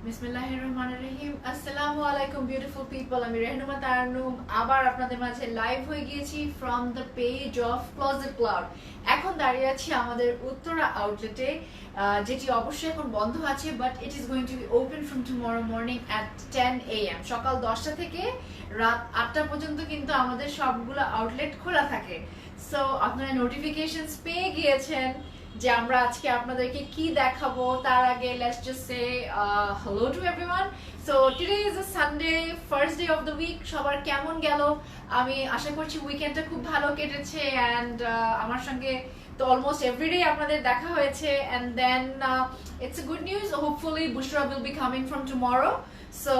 বিসমিল্লাহিররহমানিররহিম। আসসালামু আলাইকুম beautiful people. আমি রেহনুমা তারান্নুম আবার আপনাদের মাঝে লাইভ হয়ে গিয়েছি from the page of closet cloud. এখন দাঁড়িয়ে আছি আমাদের উত্তরা আউটলেটে, যেটি অবশ্যই এখন বন্ধ আছে, but it is going to be open from tomorrow morning at 10 AM। সকাল 10টা থেকে রাত 8টা পর্যন্ত কিন্তু আমাদের সবগুলো আউটলেট খোলা থাকে। সো আপনারা নোটিফিকেশনস পেয়ে গিয়েছেন যে আমরা আজকে আপনাদেরকে কি দেখাবো। তার আগে let's just say hello to everyone. So today is a Sunday, first day of the week. সবার কেমন গেল? আমি আশা করছি উইকেন্ডটা খুব ভালো কেটেছে, অ্যান্ড আমার সঙ্গে তো অলমোস্ট এভরিডে আপনাদের দেখা হয়েছে। And then it's a good news, hopefully Bushra will be coming from tomorrow. So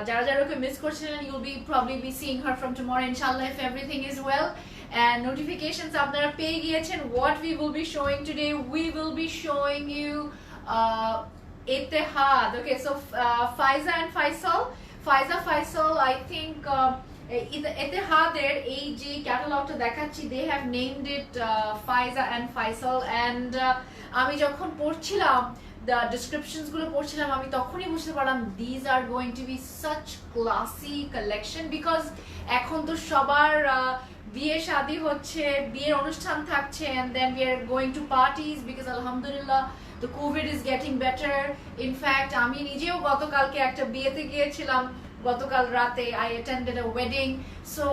যারা যারা ওকে মিস করছিলেন, you will be probably be seeing her from tomorrow ইনশাআল্লাহ, if everything is well. And notifications আপনারা পেয়ে গিয়েছেন। What we will be showing today, we will be showing you Etihad. Okay, so Faiza and Faisal, I think Etihader এই যে ক্যাটালগটা দেখাচ্ছি, they have named it Faiza and Faisal, and আমি যখন পড়ছিলাম the descriptions গুলো পড়ছিলাম, আমি তখনই বুঝতে পারলাম these are going to be such classy collection, because এখন তো সবার বিয়ে শাদী হচ্ছে, বিয়ের অনুষ্ঠান থাকছে, and then we are going to parties because alhamdulillah the COVID is getting better. In fact আমি নিজেও গতকালকে একটা বিয়েতে গিয়েছিলাম, গতকাল রাতে I attended a wedding. So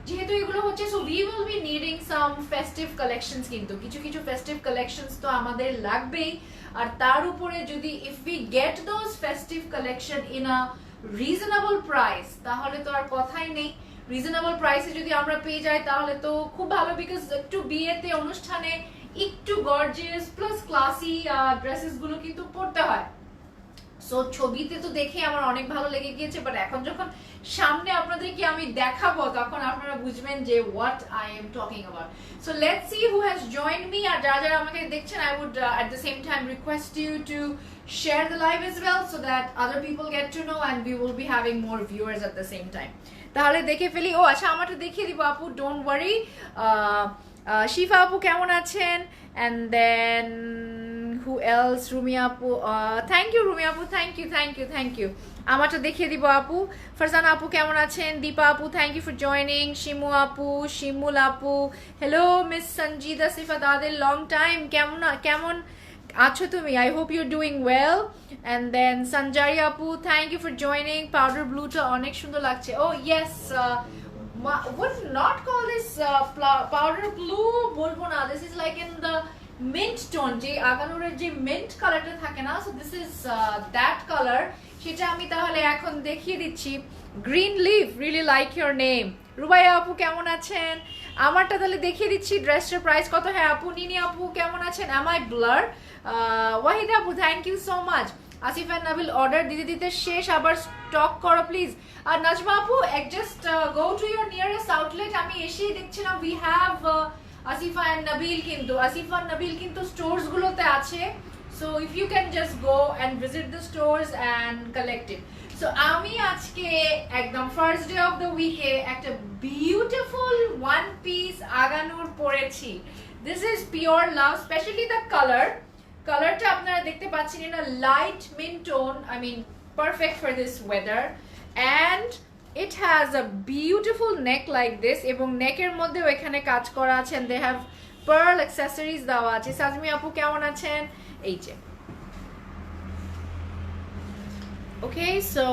যেহেতু এগুলো হচ্ছে, so we will be needing some festive collections, কিন্তু কিছু কিছু festive collections তো আমাদের লাগবেই। আর তার উপরে যদি if we get those festive collection in a reasonable price, তাহলে তো আর কথাই নেই। রিজনেবল প্রাইসে যদি আমরা পেয়ে যাই তাহলে তো খুব ভালো, বিকজ একটু বিয়েতে অনুষ্ঠানে একটু গর্জিয়াস প্লাস ক্লাসি ড্রেসেস গুলো কিন্তু পরতে হয়। সো ছবিতে তো দেখে আমার অনেক ভালো লেগে গিয়েছে, বাট এখন যখন সামনে আপনাদেরকে আমি দেখাবো তখন আপনারা বুঝবেন যে what I am talking about. So let's see who has joined me. আর যারা যারা আমাকে দেখছেন, I would at the same time request you to share the live as well, so that other people get to know and we will be having more viewers at the same time. তাহলে দেখে ফেলি। ও আচ্ছা, আমারটা দেখিয়ে দিব আপু, don't worry. শিফা আপু কেমন আছেন? And then who else? Rumi আপু, থ্যাংক ইউ রুমি আপু, থ্যাংক ইউ। আমারটা দেখিয়ে দিব আপু। ফারজানা আপু কেমন আছেন? দীপা আপু, thank you for joining. Shimu আপু, শিমুল আপু, হ্যালো মিস সঞ্জিদা সিফা দাদের, লং টাইম, কেমন আছো তুমি? I hope you doing well. And then Sanjari আপু, thank you for joining. Powder ব্লুটা অনেক সুন্দর লাগছে। Oh yes, would not call this powder blue, বলবো না, this is like in the mint tone, যে আগানুরের যে মিন্ট কালারটা থাকে না, so this is that color। সেটা আমি তাহলে এখন দেখিয়ে দিচ্ছি। Green leaf, really like your name. Rubaiya আপু কেমন আছেন? আমারটা তাহলে দেখিয়ে দিচ্ছি। ড্রেসটার প্রাইস কত? হ্যাঁ আপু। নিনি আপু কেমন আছেন? am I blur? ওয়াহিদা আপু, thank you so much. Asif and Nabil, order দিতে দিতে শেষ, আবার স্টক করো প্লিজ। আর নাজমা আপু, just go to your nearest outlet. আমি এসেই দেখছিলাম we have Asifa and Nabil, কিন্তু আসিফা এন্ড নাবিল কিন্তু স্টোরস গুলোতে আছে। So if you can just go and visit the stores and collect it. So আমি আজকে একদম ফার্স্ট ডে অফ দ্য উইকে একটা বিউটিফুল ওয়ান পিস আগানুর পরেছি। This is pure love, specially the কালারটা আপনারা দেখতে পাচ্ছেন, এটা light mint tone, I mean perfect for this weather, and it has a beautiful neck like this, এবং নেকের মধ্যেও এখানে কাজ করা আছে, and they have pearl accessories দেওয়া আছে। সাজমি আপু কেমন আছেন? এই যে ওকে। সো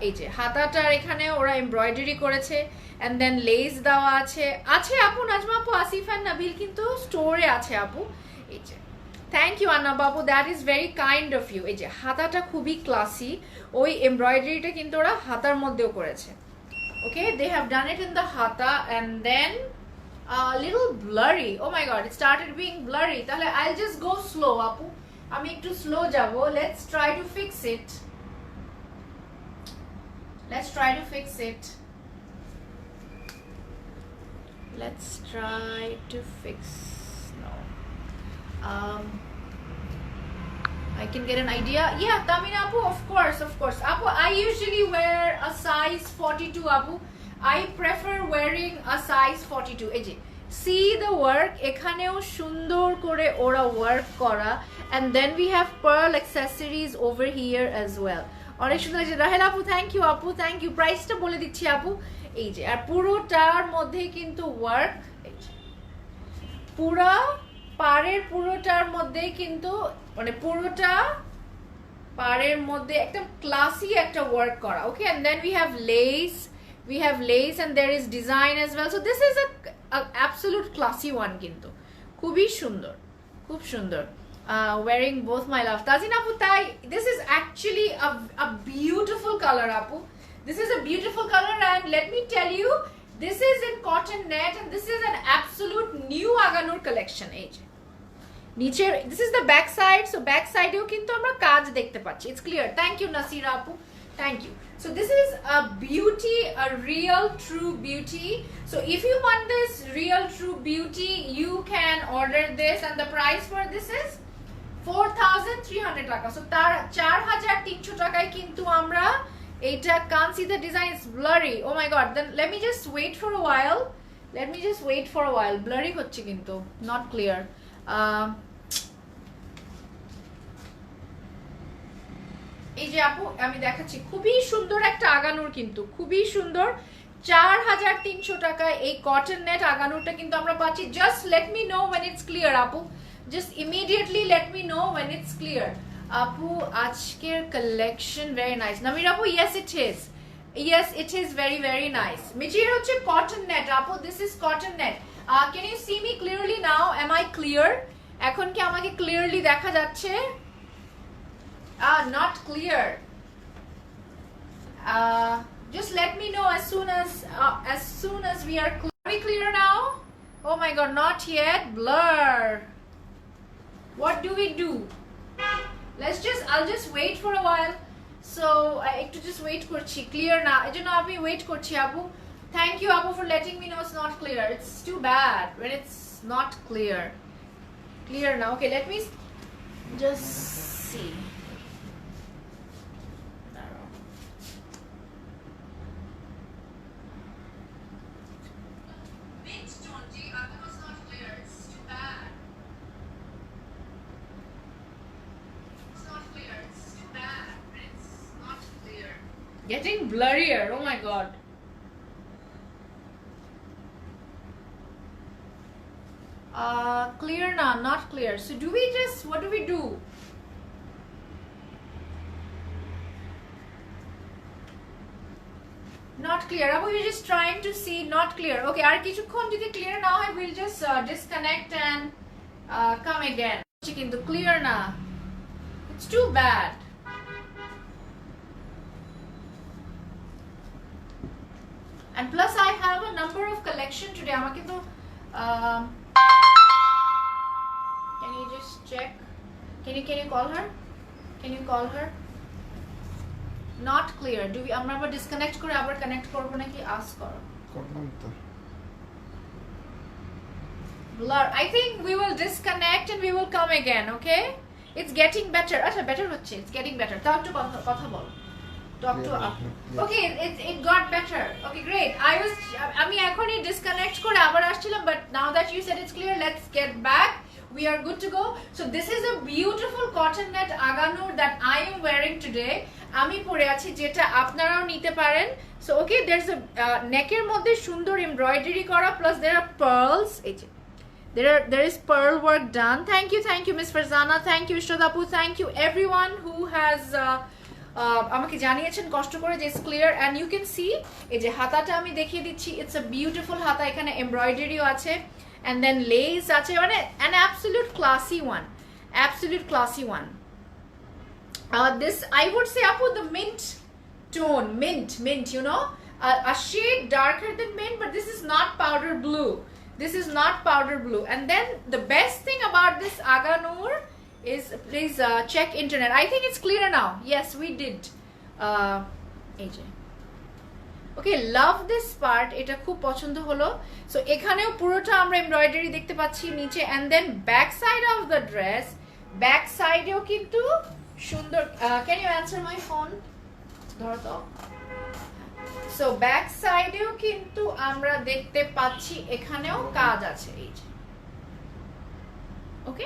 এই যে হাতাটার এখানে ওরা এমব্রয়ডারি করেছে, and then লেস দেওয়া আছে আপু। নাজমা আপু, আসিফ এন্ড নাবিল কিন্তু স্টোরে আছে আপু। এই যে থ্যাংক ইউ আন্না বাবু, that is very kind of you. এই যে হাতাটা খুবই ক্লাসি, ওই এমব্রয়ডারিটা কিন্তু ওরা হাতার মধ্যেও করেছে। Okay, they have done it in the হাতা, and then little blurry. Oh my god, it started being blurry. তাহলে আই জাস্ট গো স্লো আপু, আমি একটু স্লো যাব। Let's try to fix it, let's try to fix it no, I can get an idea. Yeah, Tamina Apu, of course Apu, I usually wear a size 42 Apu. I prefer wearing a size 42. এই যে see the work, এখানেও সুন্দর করে ওরা work করা, and then we have pearl accessories over here as well. অনেক সুন্দর লাগছে। রাহেল আপু থ্যাংক ইউ, আপু থ্যাংক ইউ। প্রাইসটা বলে দিচ্ছি আপু, এই যে, আর পুরোটার মধ্যে কিন্তু ওয়ার্ক, পুরা পাড়ের পুরোটার মধ্যে কিন্তু মানে পুরোটা পাড়ের মধ্যে একদম ক্লাসি একটা ওয়ার্ক করা। ওকে, and then we have lace and there is design as well, so this is a absolute classy one কিন্তু খুবই সুন্দর, খুব সুন্দর। Wearing both my love, Tazin apu tai, this is actually a beautiful color apu, this is a beautiful color, and let me tell you, this is in cotton net and this is an absolute new Aganur collection. এই যে নিচে, this is the back side, so back side এও কিন্তু আমরা কাজ দেখতে পাচ্ছি, it's clear. Thank you Nasira apu, thank you. So this is a beauty, a real true beauty. So if you want this real true beauty, you can order this, and the price for this is 4,300 টাকা। So তার 4,300 টাকায় কিন্তু আমরা এটা, can't see the design, it's blurry, oh my god, then let me just wait for a while, blurry হচ্ছে কিন্তু, not clear. এই যে আপু আমি দেখাচ্ছি, খুবই সুন্দর একটা আগানুর কিন্তু, খুবই সুন্দর। 4,300 টাকায় এই কটন নেট আগানুরটা কিন্তু আমরা পাচ্ছি। Just let me no when it's clear আপু, just immediately let me know when it's clear. আপু আজকের কালেকশন very nice. নামির আপু yes it is very very nice. Material হচ্ছে কটন নেট আপু, this is cotton net. Can you see me clearly now? Am I clear? এখন কি আমাকে clearly দেখা যাচ্ছে? Not clear. Just let me know as soon as we are clear. Are we clear now? Oh my god, not yet. Blur. What do we do? I'll just wait for a while. So I have to just wait korchi. Clear na. I don't know how we wait korchi apu. Thank you apu for letting me know it's not clear. It's too bad when it's not clear. Clear now. Okay, let me just see. Getting blurrier, oh my god. Clear now, not clear. So do we just, what do we do? Not clear. Abu, you're just trying to see, not clear. Okay, আর কিছুক্ষণ যদি clear না হয়, we'll just disconnect and come again. কিন্তু clear না. It's too bad. And plus I have a number of collection today. আমাকে তো can you just check? Can you call her? Can you call her? Not clear. Do we আমরা আবার disconnect করে আবার connect করব নাকি? ask করো। করলাম তো। Blur. I think we will disconnect and we will come again, okay? It's getting better. আচ্ছা better হচ্ছে. It's getting better. তাও একটু কথা বলো। Talk to Apu. Okay, it got better. Okay, great. আমি এখনই disconnect করে আবার আসছিলাম, but now that you said it's clear, let's get back. We are good to go. So this is a beautiful cotton net aganur that I am wearing today. আমি পরে আছি, যেটা আপনারাও নিতে পারেন। So okay, there's a neck-এর মধ্যে সুন্দর embroidery করা, plus there are pearls. এই যে there is pearl work done. Thank you Miss Farzana, thank you Ishrad Apu, thank you everyone who has আমাকে জানিয়েছেন কষ্ট করে যে it's clear, and you can see এই যে হাতাটা আমি দেখিয়ে দিচ্ছি, it's a beautiful হাতা, এখানে এমব্রয়ডারিও আছে, and then lace আছে, মানে an absolute classy one. This I would say apu the mint tone, mint, you know, a shade darker than mint, but this is not powder blue. And then the best thing about this Aganur is, please check internet. I think it's clear now. Yes, we did. AJ. Okay, love this part. এটা খুব পছন্দ হলো। So এখানেও পুরোটা আমরা embroidery দেখতে পাচ্ছি নিচে, and then back side of the dress, back side এও কিন্তু সুন্দর। Can you answer my phone? ধরো তো। সো ব্যাক সাইডেও কিন্তু আমরা দেখতে পাচ্ছি এখানেও কাজ আছে এই যে ওকে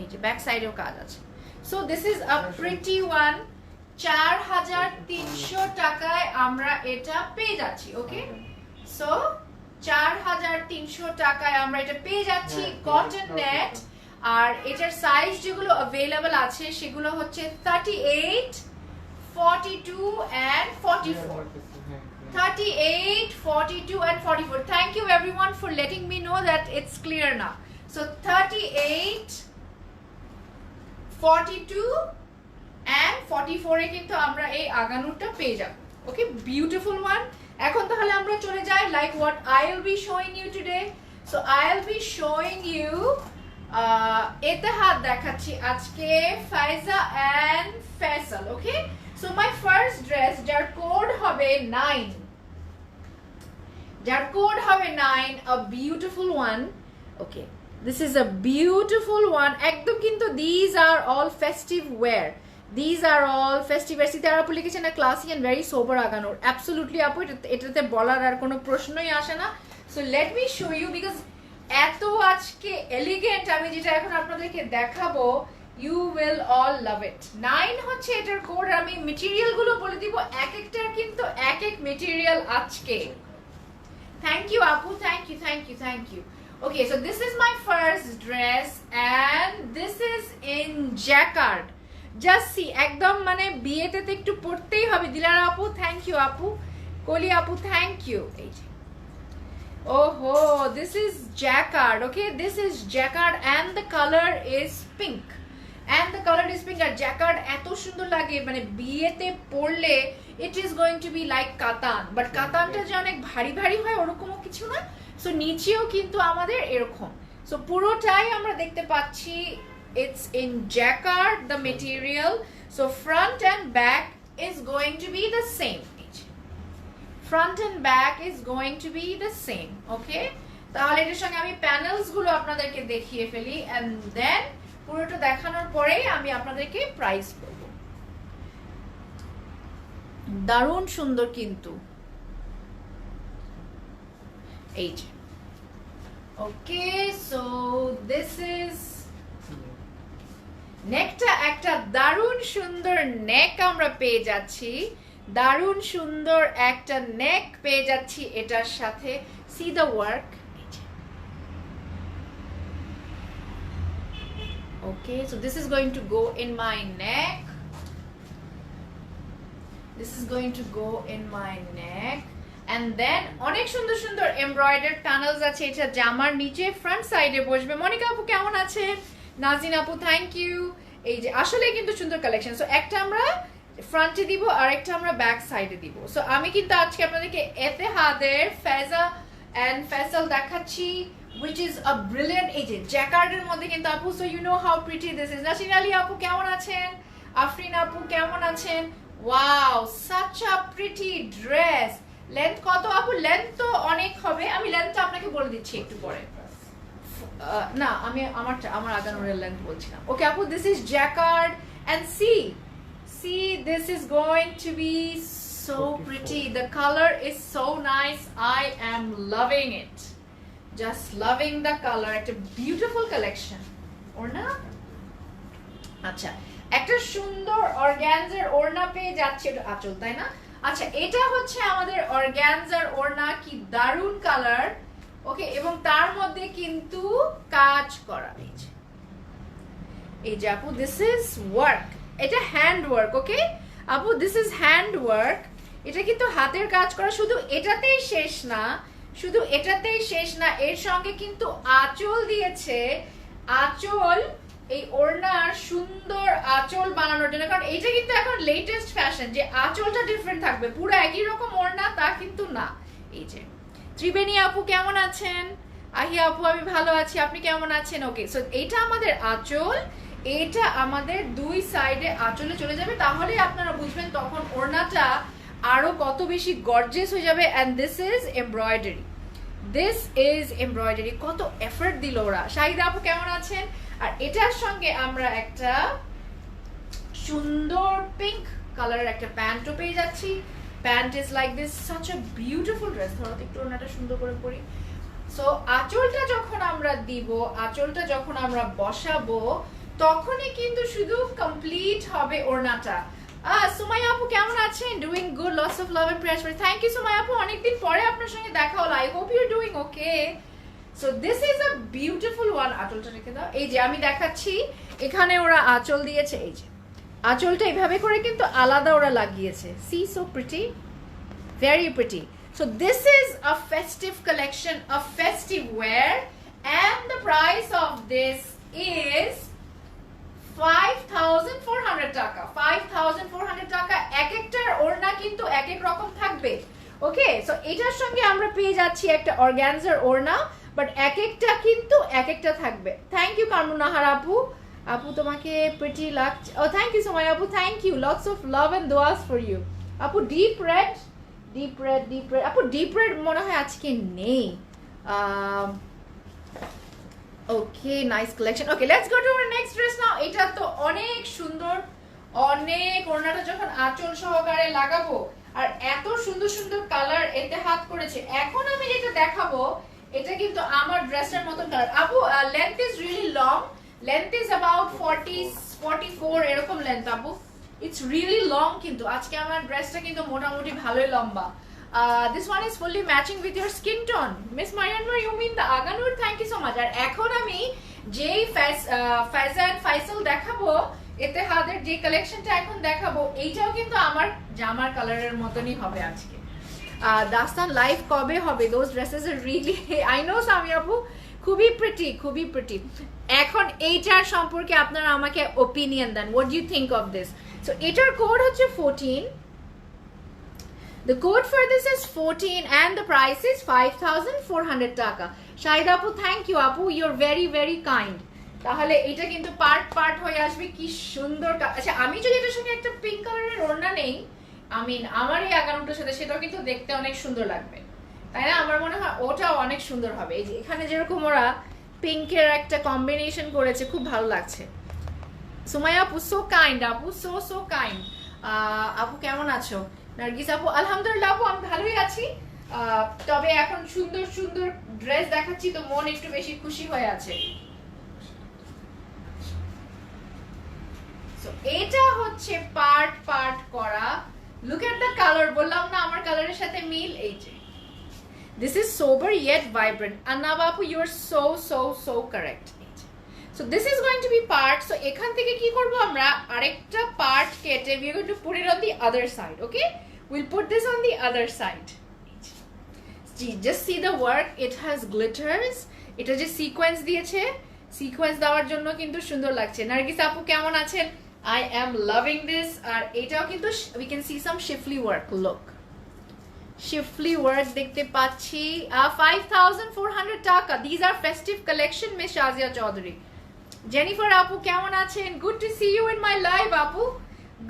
এই যে ব্যাক সাইডেও কাজ আছে so this is a pretty one 4300 টাকায় আমরা এটা পেয়ে যাচ্ছি ওকে সো 4300 টাকায় আমরা এটা পেয়ে যাচ্ছি কটন নেট আর এটার সাইজ যেগুলো अवेलेबल আছে সেগুলো হচ্ছে 38 42 and 44 38 42 and 44 thank you everyone for letting me know that it's clear now so 38 42 and 44 এ কিন্তু আমরা এই আগানুরটা পেয়ে যাব ওকে বিউটিফুল ওয়ান এখন তাহলে আমরা চলে যাই like what I will be showing you today so I will be showing you Ittehad দেখাচ্ছি আজকে Faiza and Faisal okay so my first dress যার কোড হবে 9 a beautiful one okay this is a beautiful one ekdom kintu these are all festive wear these are all festive wear sitara application a classy and very sober aganor absolutely apu etate bolar ar kono প্রশ্নই আসে না so let me show you because এত আজকে elegant আমি যেটা এখন আপনাদেরকে দেখাবো you will all love it 9 হচ্ছে এটার কোড আমি ম্যাটেরিয়াল গুলো বলে দিব এক একটার কিন্তু এক এক ম্যাটেরিয়াল আজকে thank you apu thank you okay so this is my first dress and this is in jacquard just see একদম মানে বিয়েতে তো একটু পড়তেই হবে দিলারা আপু thank you আপু কলি আপু thank you এই যে oh this is jacquard okay this is jacquard and the color is pink R jacquard এত সুন্দর লাগে মানে বিয়েতে পরলে it is going to be like কাতান বাট কাতানটা যে অনেক ভারী ভারী হয় ওরকমও কিছু না সো নিচেও কিন্তু আমাদের এরকম সো পুরোটাই আমরা দেখতে পাচ্ছি it's in jacquard the material so front and back is going to be the same front and back is going to be the same okay তাহলে এর সঙ্গে আমি প্যানেলস গুলো আপনাদেরকে দেখিয়ে ফেলি and then পুরোটা দেখানোর পরেই আমি আপনাদেরকে প্রাইস বলবো দারুণ সুন্দর কিন্তু এই যে ওকে সো দিস ইজ নেকটা একটা দারুণ সুন্দর নেক আমরা পেয়ে যাচ্ছি দারুণ সুন্দর একটা নেক পেয়ে যাচ্ছি এটার সাথে see the work okay so this is going to go in my neck and then অনেক সুন্দর সুন্দর এমব্রয়ডারি প্যানেলস আছে এটা জামার নিচে ফ্রন্ট সাইডে বসবে মনিকা আপু কেমন আছেন নাজিন আপু থ্যাংক ইউ এই যে আসলে কিন্তু সুন্দর কালেকশন সো একটা আমরা ফ্রন্টে দিব আর একটা আমরা ব্যাক সাইডে দিব সো আমি কিন্তু আজকে আপনাদেরকে এতেহাদের ফায়জা এন্ড ফয়সাল দেখাচ্ছি which is a brilliant এই যে জ্যাকার্ডের মধ্যে কিন্তু আপু so you know how pretty this is Nasin Ali আপু কেমন আছেন আফরিন আপু কেমন আছেন wow such a pretty dress length কত আপু লেন্থ তো অনেক হবে আমি লেন্থটা আপনাকে বলে দিচ্ছি একটু পরে না আমি আমার আগানোর লেন্থ বলছি না ওকে আপু this is jacquard and see this is going to be so pretty the color is so nice I am loving it just loving the color it's a beautiful collection ওড়না আচ্ছা একটা সুন্দর অর্গানজার ওড়না পেয়ে যাচ্ছে এটা আঁচল তাই না আচ্ছা এটা হচ্ছে আমাদের অর্গানজার ওড়না কি দারুণ কালার ওকে এবং তার মধ্যে কিন্তু কাজ করা এই যে আপু দিস ইজ ওয়ার্ক এটা হ্যান্ড ওয়ার্ক ওকে আপু দিস ইজ হ্যান্ড ওয়ার্ক এটা কিন্তু হাতের কাজ করা শুধু এটাতেই শেষ না এর সঙ্গে কিন্তু আঁচল দিয়েছে আঁচল এই ওড়নার সুন্দর আঁচল বানানোর জন্য কারণ এটা কিন্তু এখন লেটেস্ট ফ্যাশন যে আঁচলটা ডিফারেন্ট থাকবে পুরো একই রকম ওড়না তা কিন্তু না এই যে ত্রিবেণী আপু কেমন আছেন আহিয়া আপু আমি ভালো আছি আপনি কেমন আছেন ওকে সো এটা আমাদের আঁচল এটা আমাদের দুই সাইডে আঁচলে চলে যাবে তাহলে আপনারা বুঝবেন তখন ওড়নাটা আরো কত বেশি গর্জিয়াস হয়ে যাবে এন্ড দিস ইজ এমব্রয়ডারি কত এফর্ট দিল ওরা শাহিদা আপু কেমন আছেন আর এটার সঙ্গে আমরা একটা সুন্দর পিঙ্ক কালারের একটা প্যান্টও পেয়ে যাচ্ছি। Pant is like this, such a beautiful dress. ধরো একটু ওনাটা সুন্দর করে পরি। সো আঁচলটা যখন আমরা দিব, আঁচলটা যখন আমরা বসাবো, তখনই কিন্তু শুধু কমপ্লিট হবে ওড়নাটা। সুমাইয়া আপু কেমন আছেন? Doing good, lots of love and prayers. Thank you Sumaiya আপু, অনেকদিন পরে আপনার সঙ্গে দেখা হলো। I hope you are doing okay. So this is a beautiful one. আঁচলটা রেখে দাও। এই যে আমি দেখাচ্ছি, এখানে ওরা আঁচল দিয়েছে। এই যে আঁচলটা এইভাবে করে কিন্তু আলাদা ওরা লাগিয়েছে। See, so pretty, very pretty. So this is a festive collection, a festive wear, and the price of this is 5,400 টাকা। 5,400 টাকা। এক একটার ওড়না কিন্তু এক এক রকম থাকবে। ওকে, সো এটার সঙ্গে আমরা পেয়ে যাচ্ছি একটা অর্গানজার ওড়না, বাট এক একটা কিন্তু এক একটা থাকবে। থ্যাংক ইউ কামরুনাহার আপু। আপু তোমাকে প্রিটি লাগছে। ও থ্যাংক ইউ সোমাই আপু, thank you, lots of love and দোয়াস ফর ইউ। আপু deep red, deep red, deep red. আপু ডিপ রেড মনে হয় আজকে নেই। Okay, nice collection. Okay, let's go to our next dress now. এটা তো অনেক সুন্দর, অনেক। ওড়নাটা যখন আঁচল সহকারে লাগাবো, আর এত সুন্দর সুন্দর কালার এতে হাত করেছে। এখন আমি যেটা দেখাবো, এটা কিন্তু আমার ড্রেসের মতো কালার। আপু length is really long, length is about 44 এরকম লেন্থ আপু। ইটস রিয়েলি লং, কিন্তু আজকে আমার ড্রেসটা কিন্তু মোটামুটি ভালোই লম্বা। This one is fully matching with your skin tone. Miss Marianwar, you mean the Aganur? Thank you so much. আর এখন আমি যেই ফাইজা এন্ড ফাইসাল দেখাবো, এতেহাদের যে কালেকশনটা এখন দেখাবো, এইটাও কিন্তু আমার জামার কালারের মতনই হবে আজকে। দাস্তান লাইভ কবে হবে? Those dresses are really, I know Sami আপু, খুবই প্রিটি, খুবই প্রিটি। এখন এইটার সম্পর্কে আপনারা আমাকে ওপিনিয়ন দেন। What do you think of this? So এটার কোড হচ্ছে 14. The code for this is 14 and the price is 5,400 টাকা। শাহিদ আপু, thank you আপু, you're very very kind. তাহলে এটা কিন্তু পার্ট পার্ট হয়ে আসবে। কি সুন্দর। আচ্ছা, আমি যদি এটার সঙ্গে একটা পিঙ্ক কালারের ওড়না নেই, আমার এই আগানোটার সাথে, সেটাও কিন্তু দেখতে অনেক সুন্দর লাগবে, তাই না? আমার মনে হয় ওটাও অনেক সুন্দর হবে। এই যে এখানে যেরকম ওরা পিঙ্কের একটা কম্বিনেশন করেছে, খুব ভালো লাগছে। সুমাইয়া আপু, সো কাইন্ড আপু, সো কাইন্ড। আপু কেমন আছো? নার্গিস আপু, আলহামদুলিল্লাহ আপু, আমি ভালোই আছি। তবে এখন সুন্দর সুন্দর ড্রেস দেখাচ্ছি তো মন একটু বেশি খুশি হয়ে আছে। সো এটা হচ্ছে পার্ট পার্ট করা। লুক এট দ্য কালার, বললাম না আমার কালারের সাথে মিল। এই যে this is sober yet vibrant. Annaba আপু, you are so correct. So this is going to be part. So এখান থেকে কি করব আমরা, আরেকটা পার্ট কেটে we are going to put it on the other side. Okay, we'll put this on the other side. Just see the work, it has glitters. এটা যে sequence দিয়েছে, সিকোয়েন্স দেওয়ার জন্য কিন্তু সুন্দর লাগছে। নার্গিস আপু কেমন আছেন? I am loving this. আর এটাও কিন্তু we can see some shifly work. Look, shifly work দেখতে পাচ্ছি। 5,400 টাকা। These are festive collection, Miss Shazia Chaudhary. Jennifer আপু কেমন আছেন? Good to see you in my live আপু,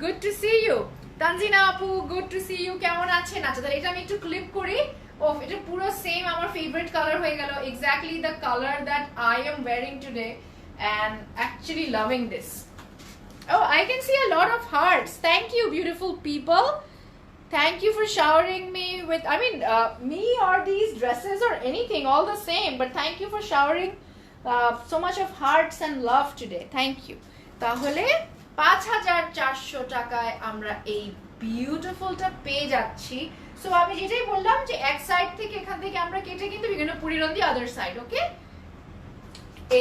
good to see you. Tanzina আপু, good to see you, কেমন আছেন? আচ্ছা, তাহলে এটা আমি একটু ক্লিপ করি। এটা পুরো সেম আমার ফেভারিট কালার হয়ে গেল, exactly the colour that I am wearing today and actually loving this. Oh, I can see a lot of hearts. Thank you beautiful people. Thank you for showering me with, me or these dresses or anything, all the same, but thank you for showering so much of hearts and love today. Thank you. তাহলে 5,400 টাকায় আমরা এই বিউটিফুলটা পেয়ে যাচ্ছি। So আমি যেটাই বললাম যে এক সাইড থেকে, এখান থেকে আমরা কেটে কিন্তু we going to put it on the other side. Okay,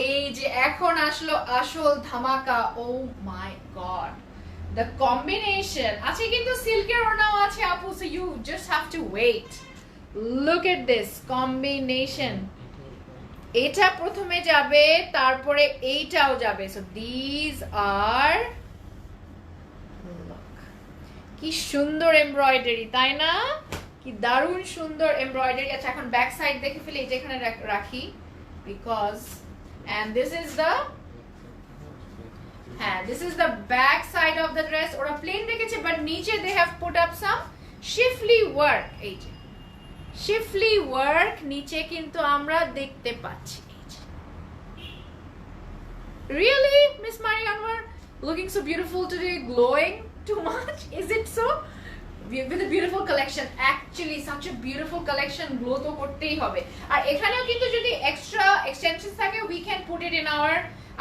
এই যে এখন আসলো আসল ধামাকা। Oh my god, the combination আছে কিন্তু সিল্কের ওড়নাও আছে আপু, so you just have to wait. Look at this combination. এটা প্রথমে যাবে, তারপরে এইটাও যাবে। So these are, look, কি সুন্দর এমব্রয়ডারি, তাই না? কি দারুণ সুন্দর এমব্রয়ডারি। আচ্ছা, এখন ব্যাক সাইড দেখে ফেলি, এটা এখানে রাখি because, and this is the, this is the back side of the dress. ওরা প্লেন রেখেছে, but নিচে they have put up some shifly work. এই যে শিফলি ওয়ার্ক নিচে কিন্তু আমরা দেখতে পাচ্ছি। Really, Miss Marianwar, looking so beautiful today, glowing. Too much? Is it so? With a beautiful collection, actually such a beautiful collection, glow তো করতেই হবে। আর এখানেও কিন্তু যদি এক্সট্রা এক্সটেনশন থাকে we can put it in our,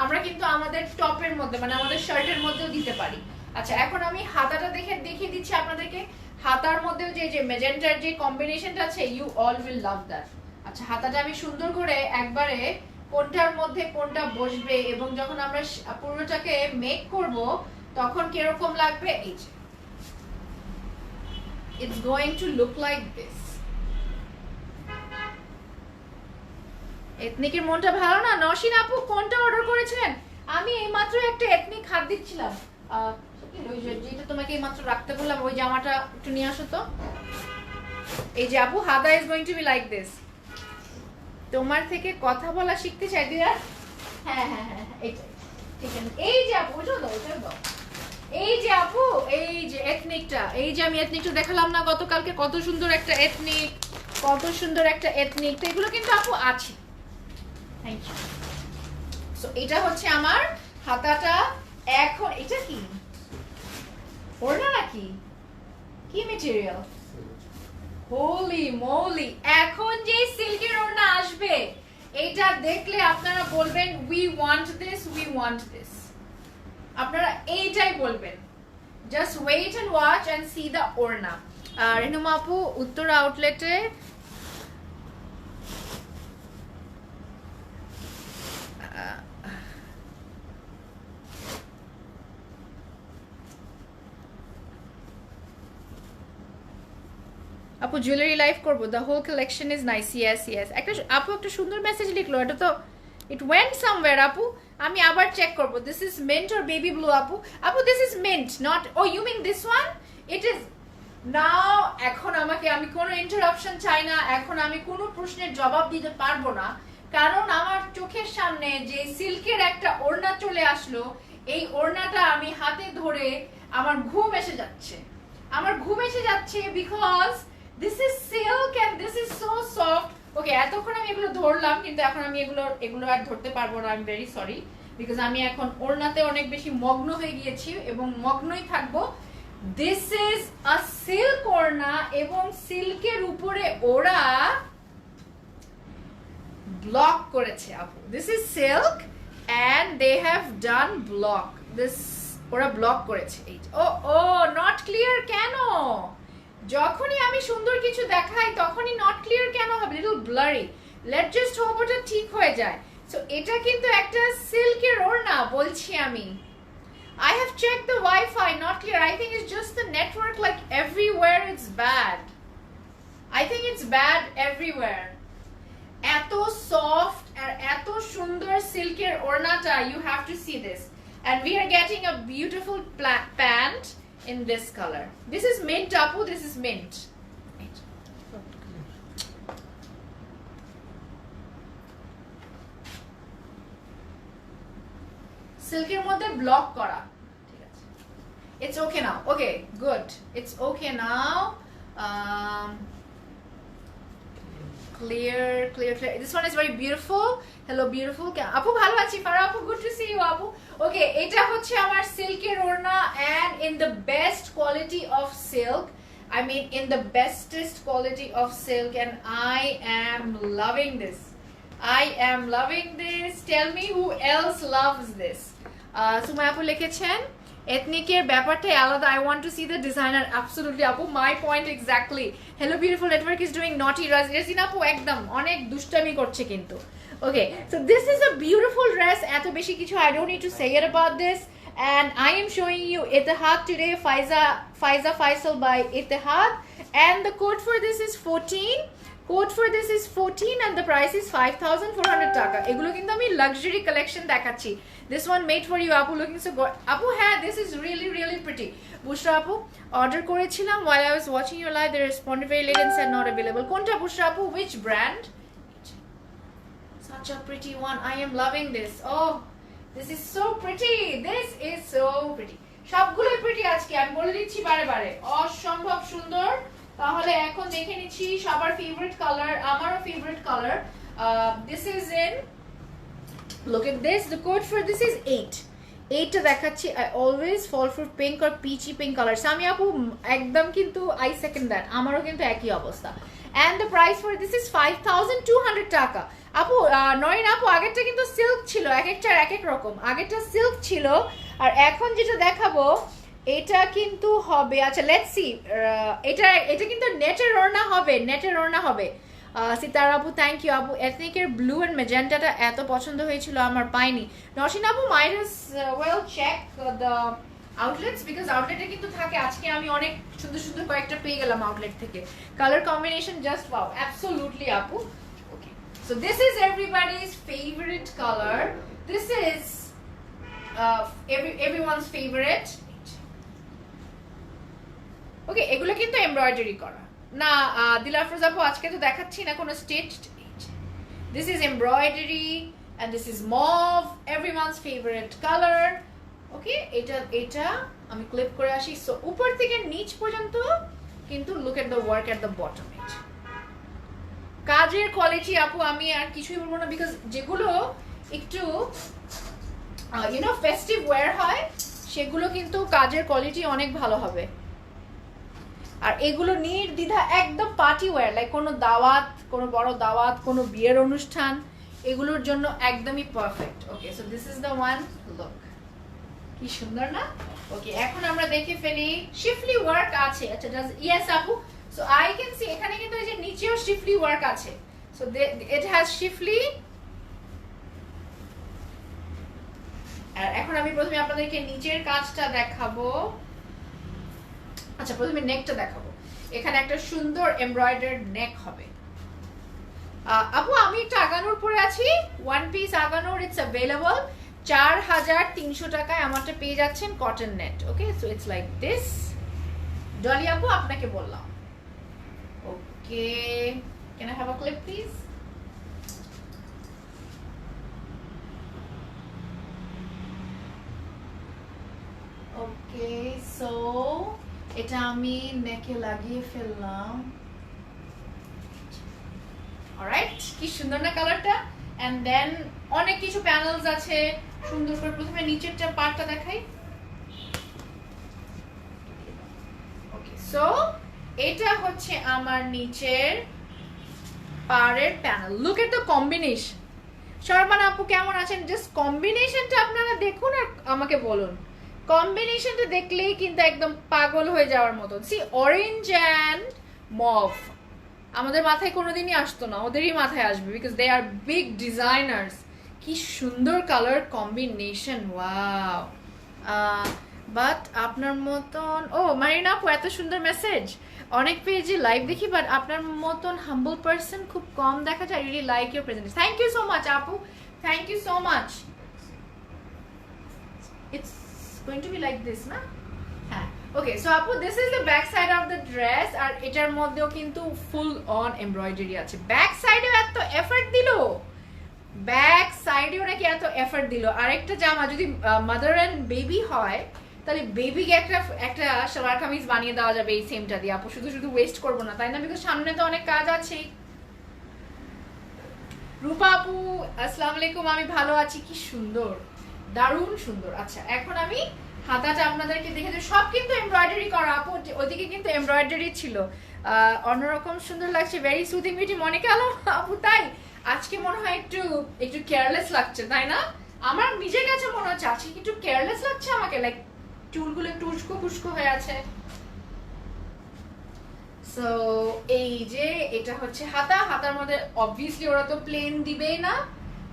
আমরা কিন্তু আমাদের টপের মধ্যে মানে আমাদের শার্টের মধ্যেও দিতে পারি। আচ্ছা এখন আমি হাতাটা দেখিয়ে দিচ্ছি আপনাদেরকে। হাতার মধ্যেও যে ম্যাজেন্টার যে কম্বিনেশনটা আছে, you all will love that। আচ্ছা হাতাটা আমি সুন্দর করে একবারে কোনটার মধ্যে কোনটা বসবে এবং যখন আমরা পুরোটাকে মেক করব তখন কিরকম লাগবে, এই যে it's going to look like this। এথনিকের মনটা ভালো না? নসিন আপু কোনটা অর্ডার করেছিলেন? আমি এইমাত্র একটা এথনিক হাত দিচ্ছিলাম, ওই যেটা তোমাকে এইমাত্র রাখতে বললাম, ওই জামাটা একটু নিয়ে আসো তো। এই যে আপু হাদা is going to be like this। তোমার থেকে কথা বলা শিখতে চাই দিদা। হ্যাঁ হ্যাঁ হ্যাঁ এইটাই ঠিক আছে। এই যে আপু ওটা দাও। এই যে আপু এই যে এথনিকটা, এই যে আমি এথনিকটা দেখালাম না গতকালকে, কত সুন্দর একটা এথনিক, কত সুন্দর একটা এথনিক। তো এগুলো কিন্তু আপু আছে। Thank you. সো এটা হচ্ছে আমার হাতাটা। এখন এটা কি ওড়না নাকি কি মেটেরিয়াল? হোলি মোলি, এখন যে সিল্কের ওড়না আসবে এটা দেখলে আপনারা বলবেন we want this। আপনারা এইটাই বলবেন। Just wait and watch and see the ওড়না। রেনুমা আপু উত্তরা আউটলেটে আপু জুয়েলারি লাইভ করবো, the whole collection is nice. Yes একটা আপু একটা সুন্দর মেসেজ লিখলো, এটা তো it went somewhere আপু, আমি আবার চেক করব। this is mint or baby blue আপু? আপু this is mint, not, oh you mean this one? it is now। এখন আমি কোনো ইন্টারাপশন চাই না, এখন আমি কোনো প্রশ্নের জবাব দিতে পারবো না, কারণ আমার চোখের সামনে যে সিল্কের একটা ওড়না চলে আসলো, এই ওড়নাটা আমি হাতে ধরে আমার ঘুম এসে যাচ্ছে because this is silk and this is so soft। ওকে এতক্ষণ আমি এগুলো ধরলাম, কিন্তু এখন আমি এগুলো আর ধরতে পারবো না। আমি ভেরি সরি বিকজ আমি এখন ওড়নাতে অনেক বেশি মগ্ন হয়ে গিয়েছি এবং মগ্নই থাকবো। দিস ইজ আ সিল্ক ওড়না এবং সিল্কের উপরে ওরা ব্লক করেছে আপু। This is silk and they have done block this, ওরা ব্লক করেছে। এই ও নট ক্লিয়ার কেন? যখনই আমি সুন্দর কিছু দেখাই তখনই নট ক্লিয়ার কেন হবে? Little blurry. Let just hope ওটা ঠিক হয়ে যায়। সো এটা কিন্তু একটা সিল্কের ওড়না বলছি আমি। I have checked the Wi-Fi, not clear. I think it's just the network, like everywhere it's bad. I think it's bad everywhere. এত সফট আর এত সুন্দর সিল্কের ওড়নাটা, you have to see this. And we are getting a beautiful pant in this color. This is mint apu, this is mint. সিল্কের মধ্যে block করা, ঠিক আছে। It's okay now. Okay, good. It's okay now. Clear. This one is very beautiful. Hello beautiful. আপু ভালো আছি। ফারা আপু good to see you আপু। Okay, এটা হচ্ছে আমার সিল্কের ওড়না and in the best quality of silk. I mean in the bestest quality of silk and I am loving this. Tell me who else loves this. সুমাই আপু লিখেছেন এথনিকের ব্যাপারটাই আলাদা। I want to see the designer. Absolutely আপু, my point exactly. Hello beautiful network is doing naughty. Razina আপু একদম অনেক দুষ্টামি করছে কিন্তু। Okay, so this is a beautiful dress. এত বেশি কিছু I don't need to say it about this. And I am showing you Etihad today. Faiza Faisal by Etihad. And the code for this is 14. And the price is 5,400 টাকা। এগুলো কিন্তু আমি luxury collection দেখাচ্ছি। This one made for you আপু, looking so good আপু। হ্যাঁ, this is really pretty। বুশরা আপু order করেছিলাম while I was watching your live, they responded very late and said not available। কোনটা বুশরা আপু? which brand? Such a pretty one. I am loving this. Oh, this is so pretty. সবগুলোই pretty আজকে, আমি বলে দিচ্ছি বারে অসম্ভব সুন্দর। তাহলে এখন দেখে নিচ্ছি সবার ফেভারিট কালার, আমারও favourite colour. This is in, look at this, the code for this is 8 এইটা দেখাচ্ছি, I always fall for pink আর পিচি পিঙ্ক কালার। সামি আপু একদম কিন্তু আই সেকেন্ড দ্যাট, আমারও কিন্তু একই অবস্থা। And the price for this is 5200 টাকা। আপু নয়ন আপু আগেরটা কিন্তু সিল্ক ছিল, এক একটার এক এক রকম। আগেরটা সিল্ক ছিল, আর এখন যেটা দেখাবো এটা কিন্তু হবে, আচ্ছা লেটস সি, এটা কিন্তু নেটের ওড়না হবে, নেটের ওড়না হবে। সিতার আপু থ্যাংক ইউ আপু। এথনিকের ব্লু অ্যান্ড মেজেন্টাটা এত পছন্দ হয়েছিল আমার, পাইনি। নসিন আপু might has well check the outlets, because আউটলেটে কিন্তু থাকে। আজকে আমি অনেক সুন্দর সুন্দর কয়েকটা পেয়ে গেলাম আউটলেট থেকে। Colour combination just wow, absolutely আপু। Okay, so this is everybody's favourite colour, this is everyone's favorite. Okay, এগুলো কিন্তু এমব্রয়ডারি করা না। দিলাফরোজ আপু আজকে তো দেখাচ্ছি না কোনো stitched. This is embroidery and this is mauve, everyone's favourite colour. Okay, এটা আমি ক্লিপ করে আসি। সো উপর থেকে নিচ পর্যন্ত কিন্তু look at the work at the bottom. কাজের কোয়ালিটি আপু আমি আর কিছুই বলবো না, বিকজ যেগুলো একটু ফেস্টিভ ওয়্যার হয় সেগুলো কিন্তু কাজের কোয়ালিটি অনেক ভালো হবে। আর এগুলো নির্দ্বিধা একদম পার্টি ওয়্যার, লাইক কোনো দাওয়াত, কোনো বড় দাওয়াত, কোনো বিয়ের অনুষ্ঠান, এগুলোর জন্য একদমই perfect. Okay, so this is the one look, কি সুন্দর না? ওকে, এখন আমরা দেখে ফেলি শিফলি ওয়ার্ক আছে। আচ্ছা ইয়েস আপু, সো আই ক্যান সি এখানে কিন্তু এই যে নিচেও শিফলি ওয়ার্ক আছে। So it has শিফলি। আর এখন আমি প্রথমে আপনাদেরকে নিচের কাজটা দেখাবো। আচ্ছা, প্রথমে নেকটা দেখাবো। এখানে একটা সুন্দর এমব্রয়ডার্ড নেক হবে। আপু আমি একটা আগানোর পরে আছি, one piece Aganoor, it's available 4300 টাকায় আমারটা পেয়ে যাচ্ছেন cotton net. Okay, so it's like this. Dolly আপু আপনাকে বললাম। Okay, can I have a clip please? Okay, so এটা আমি নেকে লাগিয়ে ফেললাম। অলরাইট, কি সুন্দর না কালারটা? এন্ড দেন অনেক কিছু প্যানেলস আছে সুন্দর করে। প্রথমে নিচেরটা পার্টটা দেখাই। ওকে, সো এটা হচ্ছে আমার নিচের পাড়ের panel. Look at the combination. Sharman আপু কেমন আছেন? জাস্ট কম্বিনেশনটা আপনারা দেখুন আর আমাকে বলুন। কম্বিনেশনটা দেখলেই কিন্তু একদম পাগল হয়ে যাওয়ার মতো। সি, অরেঞ্জ অ্যান্ড মভ আমাদের মাথায় কোনোদিনই আসতো না, ওদেরই মাথায় আসবে, because they are big designers. কি সুন্দর কালার কম্বিনেশন, ওয়াও। বাট আপনার মতন, ও মারিনা আপু এত সুন্দর মেসেজ। অনেক পেজে লাইভ দেখি, বাট আপনার মতন হাম্বল পার্সন খুব কম দেখা যায়। Really like your presence. Thank you so much আপু, thank you so much. It's going to be like this না? হ্যাঁ, ওকে, সো আপু this is the back side of the dress. আর এটার মধ্যেও কিন্তু ফুল অন এমব্রয়ডারি আছে। Back সাইডেও এত এফর্ট দিল, ব্যাক সাইডেও নাকি এত এফর্ট দিল। আরেকটা জামা যদি মাদার অ্যান্ড বেবি হয়, তাহলে বেবিকে একটা সালোয়ার কামিজ বানিয়ে দেওয়া যাবে এই সেমটা দিয়ে। আপু শুধু শুধু ওয়েস্ট করবো না, তাই না? বিকজ সামনে তো অনেক কাজ আছে। রূপা আপু আসসালামু আলাইকুম, আমি ভালো আছি। কি সুন্দর, দারুণ সুন্দর। আচ্ছা, এখন আমি হাতাটা আপনাদেরকে দেখে দিই। সব কিন্তু এমব্রয়ডারি করা আপু, ওদিকে কিন্তু এমব্রয়ডারি ছিল। অন্যরকম সুন্দর লাগছে, very soothing beauty. Monika Alam আপু তাই আজকে মনে হয় একটু কেয়ারলেস লাগছে, তাই না? আমার নিজের কাছে মনে হচ্ছে আজকে একটু কেয়ারলেস লাগছে আমাকে, লাইক চুলগুলো একটু উস্কো খুস্কো হয়ে আছে। সো এই যে এটা হচ্ছে হাতা। হাতার মধ্যে অবভিয়াসলি ওরা তো প্লেন দিবেই না,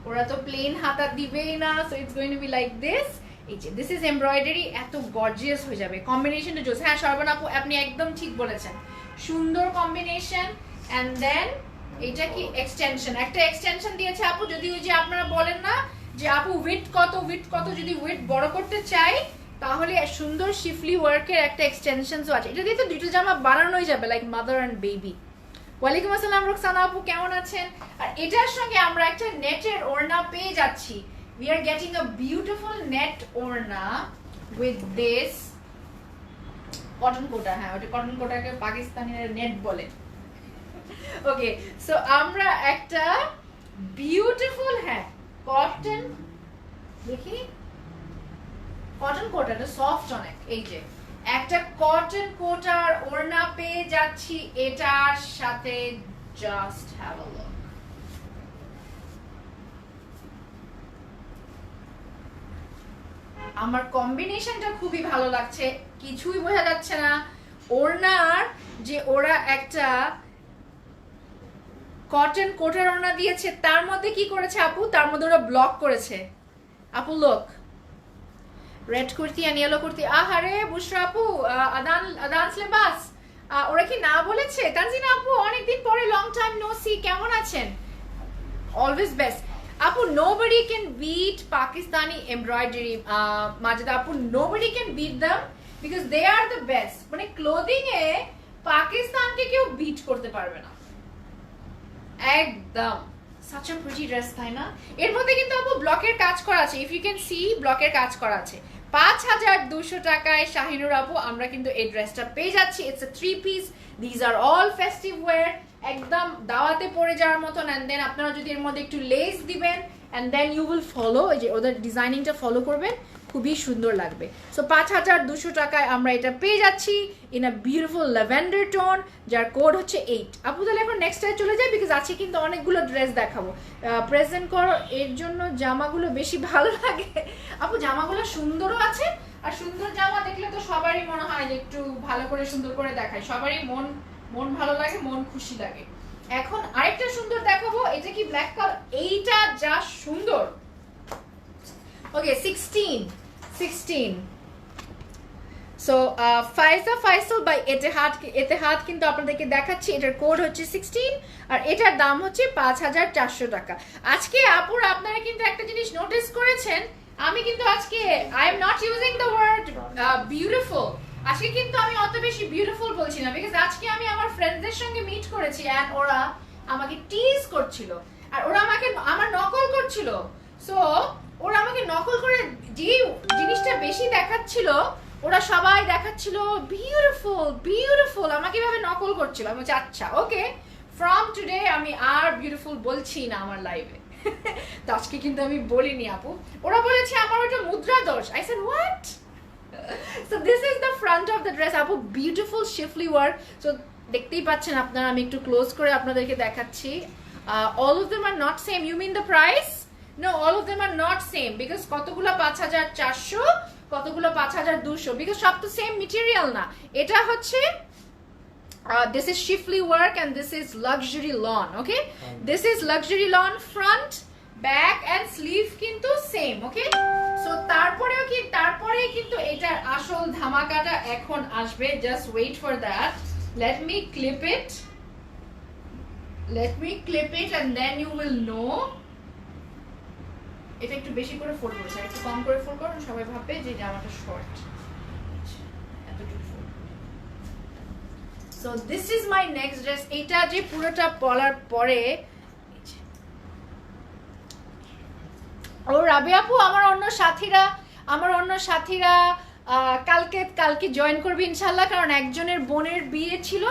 ওরা তো প্লেন হাতা দিবেই না। So it's going to be like this. এই যে দিস ইজ এমব্রয়ডারি, এত গর্জিয়াস হয়ে যাবে। কম্বিনেশনটা জোস। হ্যাঁ শর্বণ আপু আপনি একদম ঠিক বলেছেন, সুন্দর কম্বিনেশন। এন্ড দেন এটা কি এক্সটেনশন, একটা এক্সটেনশন দিয়েছে আপু। যদি ওই যে আপনারা বলেন না যে আপু উইথ কত, যদি উইথ বড় করতে চাই তাহলে সুন্দর শিফলি ওয়ার্কের একটা এক্সটেনশনও আছে। এটা দিয়ে তো দুটো জামা বানানোই যাবে, লাইক মাদার অ্যান্ড বেবি। ওয়ালাইকুম আসসালাম রুকসানা আপু, কেমন আছেন? আর এটার সঙ্গে আমরা একটা নেটের ওড়না পেয়ে যাচ্ছি। We are getting a beautiful net ওড়না with this কটন কোটা। হ্যাঁ, ওটা কটন কোটাকে পাকিস্তানিরা নেট বলে। ওকে, সো আমরা একটা বিউটিফুল, হ্যাঁ কটন, দেখি কটন কোটা, এটা সফট অনেক। এই যে একটা কটন কোটার ওড়না পেয়ে যাচ্ছি এটার সাথে, জাস্ট হ্যাভ আ লুক। আমার কম্বিনেশনটা খুবই ভালো লাগছে, কিছুই বোঝা যাচ্ছে না। ওড়নার যে ওরা একটা কটন কোটার ওড়না দিয়েছে, তার মধ্যে কি করেছে আপু, তার মধ্যে ওরা ব্লক করেছে। আপু লোক রেড কুর্তি আর ইয়েলো কুর্তি, আহারে বুশরা আপু, আদান লেবাস, ওরা কি না বলেছে? তানজিনা আপু অনেকদিন পরে, লং টাইম নো সি, কেমন আছেন? অলওয়েজ বেস্ট আপু। nobody can beat Pakistani embroidery, Majeda আপু, nobody can beat them because they are the best। মানে ক্লোদিং এ পাকিস্তানকে কেউ বিট করতে পারবে না একদম। such a pretty dress, তাই না? এর মধ্যে কিন্তু আপু ব্লকের কাজ করা আছে, ইফ ইউ ক্যান সি ব্লকের কাজ করা আছে। 5200 টাকায় শাহিনুর আপু আমরা কিন্তু এই ড্রেসটা পেয়ে যাচ্ছি। It's a 3 piece, these are all festive wear, একদম দাওয়াতে পরে যাওয়ার মতন। অ্যান্ড দেন আপনারা যদি এর মধ্যে একটু লেস দিবেন and then you will follow, এই যে ওদের ডিজাইনিংটা ফলো করবেন, খুবই সুন্দর লাগবে। সো 5200 টাকায় আমরা এটা পেয়ে যাচ্ছি in a beautiful lavender tone, যার কোড হচ্ছে 8। আপু তাহলে এখন নেক্সট টাইম চলে যায়, বিকজ আজকে কিন্তু অনেকগুলো ড্রেস দেখাবো। প্রেজেন্ট করো, এর জন্য জামাগুলো বেশি ভালো লাগে। আপু জামাগুলো সুন্দরও আছে, আর সুন্দর জামা দেখলে তো সবারই মনে হয় যে একটু ভালো করে সুন্দর করে দেখায়, সবারই মন ভালো লাগে, মন খুশি লাগে। এখন আরেকটা সুন্দর দেখাবো, এটা কি ব্ল্যাক কালার, এইটা যা সুন্দর। ওকে 16 সো ফাইজা ফাইসাল বাই এতেহাদ কিন্তু আপনাদেরকে দেখাচ্ছি, এটার কোড হচ্ছে 16 আর এটার দাম হচ্ছে 5400 টাকা। আজকে আপুর আপনারা কিন্তু একটা জিনিস নোটিস করেছেন, আমি কিন্তু আজকে I am not using the word beautiful. আজকে কিন্তু আমি অত বেশি বিউটিফুল বলছি না, বিকজ আজকে আমি আমার ফ্রেন্ডসদের সঙ্গে মিট করেছি এন্ড ওরা আমাকে টিজ করছিল আর ওরা আমাকে আমার নকল করছিল। সো ওরা আমাকে নকল করে যে জিনিসটা বেশি দেখাচ্ছিল, ওরা সবাই দেখাচ্ছিল বিউটিফুল বিউটিফুল, আমাকে এভাবে নকল করছিল। আমি বলছি আচ্ছা ওকে, ফ্রম টুডে আমি আর বিউটিফুল বলছি না আমার লাইভে। তো আজকে কিন্তু আমি বলিনি আপু, ওরা বলেছে আমার ওটা মুদ্রা দোষ। I said what? So this is the front of the dress আপু, বিউটিফুল শিফলি ওয়ার্ক। সো দেখতেই পাচ্ছেন আপনারা, আমি একটু ক্লোজ করে আপনাদেরকে দেখাচ্ছি। all of them are not same. You mean the price? No, all of them are not same because কতগুলো 5400, কতগুলো 5200, because সব তো সেম মেটেরিয়াল না। এটা হচ্ছে this is shifly work and this is luxury lawn. Okay, this is luxury lawn, front back and sleeve কিন্তু same. Okay, so তারপরে কিন্তু এটার আসল ধামাকাটা এখন আসবে। Just wait for that, let me clip it and then you will know. এটা একটু বেশি করে ফোল্ড করছে, একটু কম করে ফোল্ড করুন, সবাই ভাববে যে জামাটা short. So this is my next dress. এটা যে পুরোটা পরার পরে ও রাবি আপু, আমার অন্য সাথীরা কালকে জয়েন করবে ইনশাল্লাহ, কারণ একজনের বোনের বিয়ে ছিল,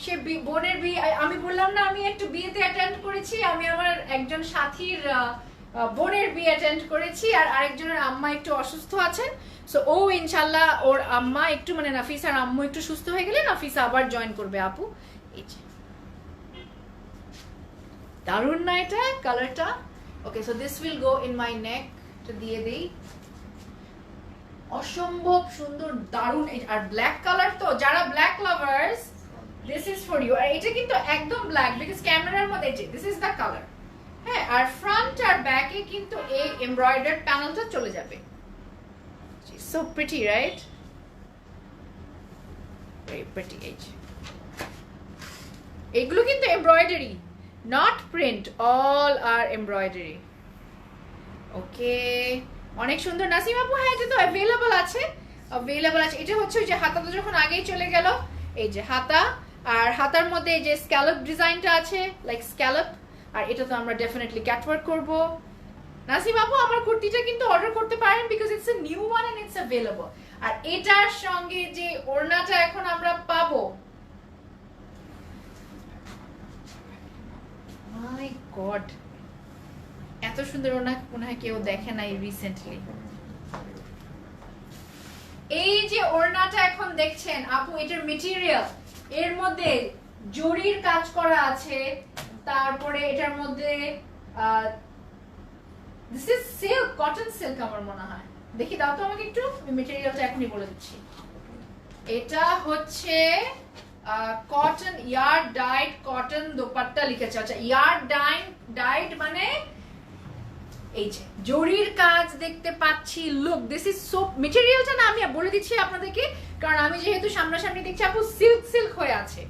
সে বোনের বিয়ে, আমি বললাম না আমি একটু বিয়েতে অ্যাটেন্ড করেছি, আমি আমার একজন সাথীর বোনের বিয়ে অ্যাটেন্ড করেছি, আর আরেকজনের আম্মা একটু অসুস্থ আছেন। সো ও ইনশাল্লাহ ওর আম্মা একটু মানে নাফিসার আম্মু একটু সুস্থ হয়ে গেলে নাফিসা আবার জয়েন করবে আপু। এই যে দারুণ না এটা কালারটা? Okay, so this will go in my neck, তো দিয়ে দেই। অসম্ভব সুন্দর, দারুণ। আর ব্ল্যাক কালার, তো যারা black lovers this is for you. আর এটা কিন্তু একদম ব্ল্যাক, বিকজ ক্যামেরার মধ্যে দিস ইজ দ্য কালার। হ্যাঁ, আর ফ্রন্ট আর ব্যাকে কিন্তু এই এমব্রয়ডার্ড প্যানেলটা চলে যাবে। So pretty right, very pretty. এগুলো কিন্তু embroidery, not print, all are embroidery. ওকে, অনেক সুন্দর নাসিম আপু। হ্যাঁ, এটা তো অ্যাভেলেবল আছে। এটা হচ্ছে ওই যে হাতাটা যখন আগেই চলে গেল, এই যে হাতা, আর হাতার মধ্যে এই যে স্ক্যালপ ডিজাইনটা আছে, লাইক স্ক্যালপ। আর এটা তো আমরা ডেফিনেটলি ক্যাটওয়ার্ক করব। নাসিম আপু আমার কুর্তিটা কিন্তু অর্ডার করতে পারেন, because it's a new one and it's available. আর এটার সঙ্গে যে ওড়নাটা এখন আমরা পাবো, মাই গড, এত সুন্দর ওনা মনে হয় কেউ দেখে নাই রিসেন্টলি। যে ওড়নাটা এখন দেখছেন আপু, এটার মেটেরিয়াল এর মধ্যে জরির কাজ করা আছে, তারপরে এটার মধ্যে this is silk, cotton silk আমার মনে হয়। দেখি দাও তো আমাকে একটু, মেটেরিয়ালটা এখনই বলে দিচ্ছি। এটা হচ্ছে cotton, yard died cotton dupatta লিখেছে। আচ্ছা, ইয়ার্ড ডাইড মানে এই যে জরির কাজ দেখতে পাচ্ছি। লুক, দিস ইজ সো, মেটেরিয়ালটা না আমি বলে দিচ্ছি আপনাদেরকে, কারণ আমি যেহেতু সামনাসামনি দেখছি আপু সিল্ক হয়ে আছে।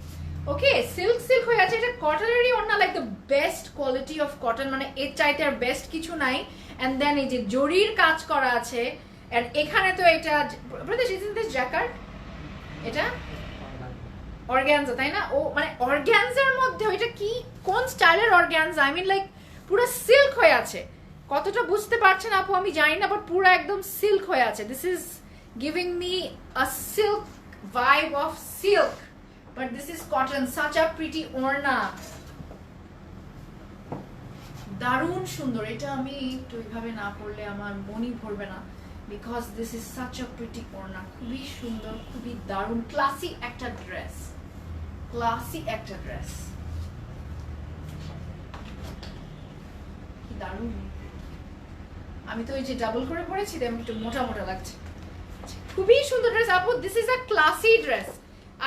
ওকে, সিল্ক হয়ে আছে। এটা কটনেরই ওড়না, like the best quality of cotton, মানে এর চাইতে আর বেস্ট কিছু নাই। এন্ড দেন এই যে জরির কাজ করা আছে, এন্ড এখানে তো এটা প্রদেশ ইজ দিস জ্যাকার্ড, এটা অর্গানজা, তাই না? ও মানে অর্গানজার মধ্যে ওইটা কি, কোন স্টাইলের অর্গানজা, আই মিন লাইক পুরো সিল্ক হয়ে আছে। কতটা বুঝতে পারছেন আপু আমি জানি না, বাট পুরো একদম সিল্ক হয়ে আছে। This is giving me a silk vibe of silk, but this is cotton. Such a pretty ওড়না, দারুণ সুন্দর। এটা আমি একটু এইভাবে না পরলে আমার মনই ভরবে না, because this is such a pretty ওড়না। খুবই সুন্দর, খুবই দারুণ, ক্লাসি একটা ড্রেস, ক্লাসি একটা ড্রেস, দারুণ। আমি তো ওই যে ডাবল করে পরেছি, তাই একটু মোটা মোটা লাগছে। খুবই সুন্দর ড্রেস আপু, this is a classy dress,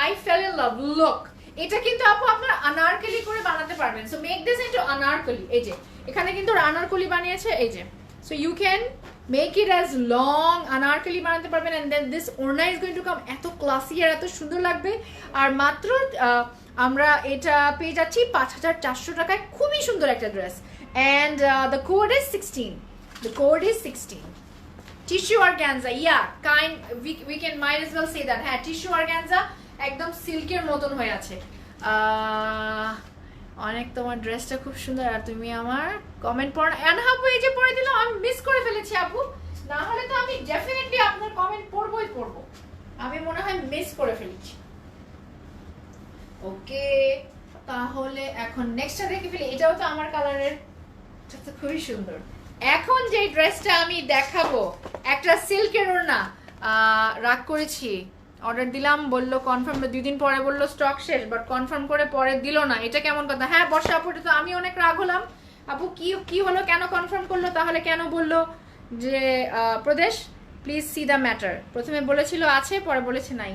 I fell in love. Look, এটা কিন্তু আপু আপনারা আনারকলি করে বানাতে পারবেন। So make this into anarkali. এই যে এখানে কিন্তু আনারকলি বানিয়েছে, এই যে, so you can make it as long anarkali বানাতে পারবেন। এন্ড দেন দিস ওড়না ইজ গোইং টু কাম এত ক্লাসি আর এত সুন্দর লাগবে। আর মাত্র আমরা এটা পেয়ে যাচ্ছি 5,400 টাকায়। খুবই সুন্দর একটা dress. And the code is 16. The code is 16. Tissue organza, yeah, kind. We can might as well say that. হ্যাঁ, tissue organza একদম সিল্কের মতন হয়ে আছে। অনেক, তোমার ড্রেসটা খুব সুন্দর। আর তুমি আমার কমেন্ট পড়, আপু এই যে পড়ে দিলাম, আমি মিস করে ফেলেছি আপু, না হলে তো আমি ডেফিনেটলি আপনার কমেন্ট পড়বই পড়বো। আমি মনে হয় মিস করে ফেলেছি। ওকে, তাহলে এখন নেক্সটটা দেখে ফেলি। এটাও তো আমার কালারের, খুবই সুন্দর। এখন যে ড্রেসটা আমি দেখাবো, একটা সিল্কের ওড়না, রাগ করেছি, অর্ডার দিলাম, বললো কনফার্ম, 2 দিন পরে বললো স্টক শেষ, বাট কনফার্ম করে পরে দিল না। এটা কেমন কথা? হ্যাঁ বর্ষা আপু, তো আমি অনেক রাগ হলাম। আপু কি হলো, কেন কনফার্ম করলো, তাহলে কেন বললো যে প্রদেশ প্লিজ সি দ্য ম্যাটার। প্রথমে বলেছিল আছে, পরে বলেছে নাই,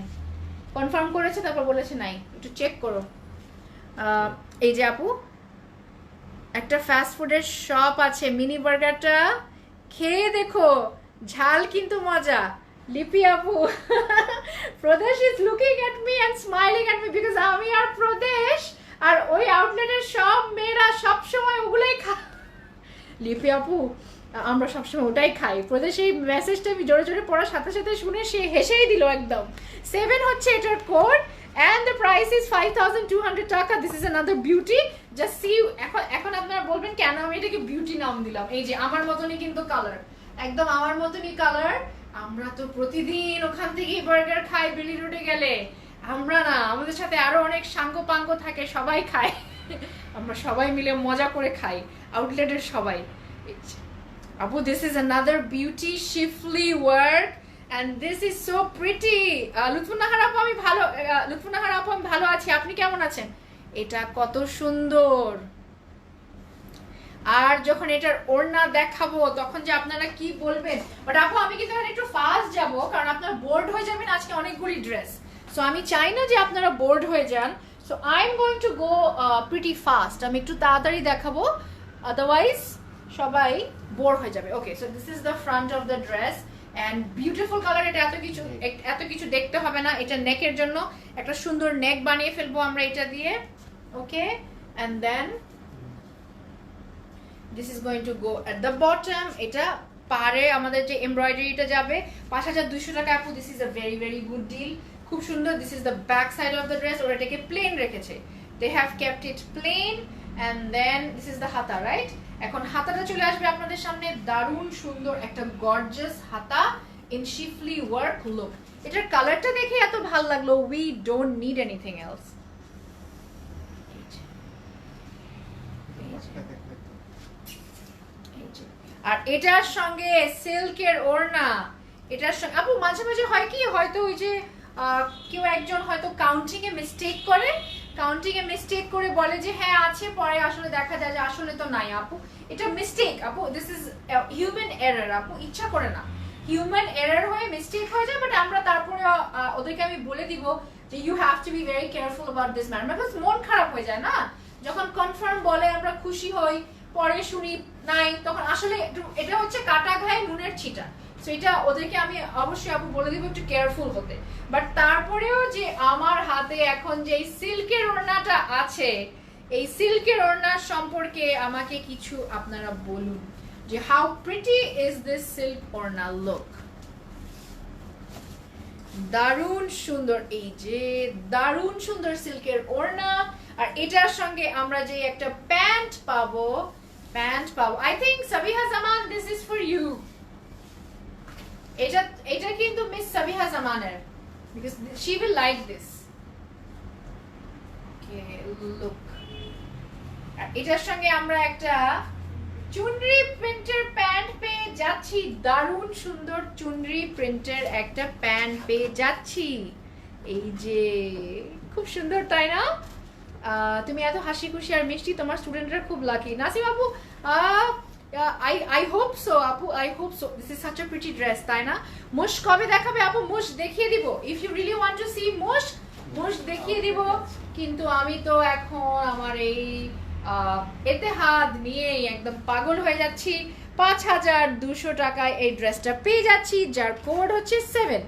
কনফার্ম করেছে, তারপর বলেছে নাই, একটু চেক করো। এই যে আপু, একটা ফাস্ট ফুডের শপ আছে, মিনি বার্গারটা খেয়ে দেখো, ঝাল কিন্তু মজা। লিপি আপু, Pradesh is looking at me and smiling at me, because আমি আর প্রদেশ আর ওই আউটলেটের সব মেয়েরা সব সময় ওগুলাই খায়। লিপি আপু, আমরা সবসময় ওটাই খাই। প্রদেশ এই মেসেজটা আমি জোরে জোরে পড়ার সাথে সাথে শুনে সে হেসেই দিল একদম। 7 হচ্ছে এটার code, and the price is 5,200 টাকা। this is another beauty, just see। এখন আপনারা বলবেন কেন আমি এটাকে বিউটি নাম দিলাম। এই যে আমার মতনই কিন্তু কালার, একদম আমার মতনই কালার। আমরা তো প্রতিদিন ওখান থেকেই বার্গার খাই বেলি রোডে গেলে। আমরা না, আমাদের সাথে আরো অনেক সাঙ্গ পাঙ্গ থাকে, সবাই খায়। আমরা সবাই মিলে মজা করে খাই, আউটলেটের সবাই। আপু, this is another beauty Shifli work, and this is so pretty. Lutfunnahar আপু আমি ভালো, লুৎফুন্নাহার আপু আমি ভালো আছি, আপনি কেমন আছেন? এটা কত সুন্দর। আর যখন এটার ওড়না দেখাবো তখন যে আপনারা কি বলবেন। বাট আপু আমি কিন্তু এখানে একটু ফাস্ট যাব, কারণ আপনারা বোর্ড হয়ে যাবেন, আজকে অনেকগুলি ড্রেস। সো আমি চাই না যে আপনারা বোর্ড হয়ে যান। So I am going to go pretty fast. আমি একটু তাড়াতাড়ি দেখাবো, আদারওয়াইজ সবাই বোর হয়ে যাবে। Okay, so this is the front of the dress, and beautiful colour. এটা এত কিছু দেখতে হবে না। এটা নেকের জন্য একটা সুন্দর নেক বানিয়ে ফেলবো আমরা এটা দিয়ে। Okay, and then this is going to go at the bottom. এটা পারে আমাদের যে এমব্রয়ডারিটা যাবে 5,200 টাকা আপু। this is a very very good deal, খুব সুন্দর। this is the back side of the dress, ওরা এটাকে প্লেন রেখেছে, they have kept it plain, and then this is the হাতা, right? এখন হাতাটা চলে আসবে আপনাদের সামনে, দারুণ সুন্দর একটা গর্জিয়াস হাতা in Shifli work look। এটার কালারটা দেখে এত ভালো লাগলো, we don't need anything else। আর এটার সঙ্গে সিল্কের ওড়না, এটার সঙ্গে আপু মাঝে মাঝে হয় কি, হয়তো ওই যে কেউ একজন হয়তো কাউন্টিং এ মিস্টেক করে বলে যে হ্যাঁ আছে, পরে আসলে দেখা যায় যে আসলে তো নাই আপু, এটা মিস্টেক আপু, দিস ইজ হিউম্যান এরর আপু, ইচ্ছা করে না, হিউম্যান এরর হয়ে মিস্টেক হয়ে যায়। বাট আমরা তারপরে ওদেরকে আমি বলে দিব যে you have to be very careful about this matter, because মন খারাপ হয়ে যায় না যখন কনফার্ম বলে, আমরা খুশি হই, পরে শুনি নাই, তখন আসলে এটা হচ্ছে কাটা ঘায়ে নুনের ছিটা। সো এটা ওদেরকে আমি অবশ্যই আপু বলে দিব একটু কেয়ারফুল হতে। বাট তারপরেও যে আমার হাতে এখন যে সিল্কের ওড়নাটা আছে, এই সিল্কের ওড়নার সম্পর্কে আমাকে কিছু আপনারা বলুন যে how pretty is this silk ওড়না, লুক, দারুণ সুন্দর, এই যে দারুণ সুন্দর সিল্কের ওড়না। আর এটার সঙ্গে আমরা যে একটা প্যান্ট পাবো, I think Sabiha Zaman, this is for you. এটা কিন্তু মিস সাবিহা জামানের, because she will like this. Okay, look. এটার সঙ্গে আমরা একটা চুনরি প্রিন্টের প্যান্ট পেয়ে যাচ্ছি, দারুণ সুন্দর চুনরি প্রিন্টের একটা প্যান্ট পেয়ে যাচ্ছি। এই যে খুব সুন্দর, তাই না? তুমি এত হাসি খুশি আর মিষ্টি, তোমার স্টুডেন্টরা খুব লাকি। নাসিম আপু, I hope so আপু, I hope so. This is such a pretty dress, তাই না? মুশ কবে দেখাবে আপু? মুশ দেখিয়ে দিব, if you really want to see মুশ দেখিয়ে দিব। কিন্তু আমি তো এখন আমার এই এতেহাদ নিয়েই একদম পাগল হয়ে যাচ্ছি। 5200 টাকায় এই ড্রেসটা পেয়ে যাচ্ছি, যার কোড হচ্ছে 7।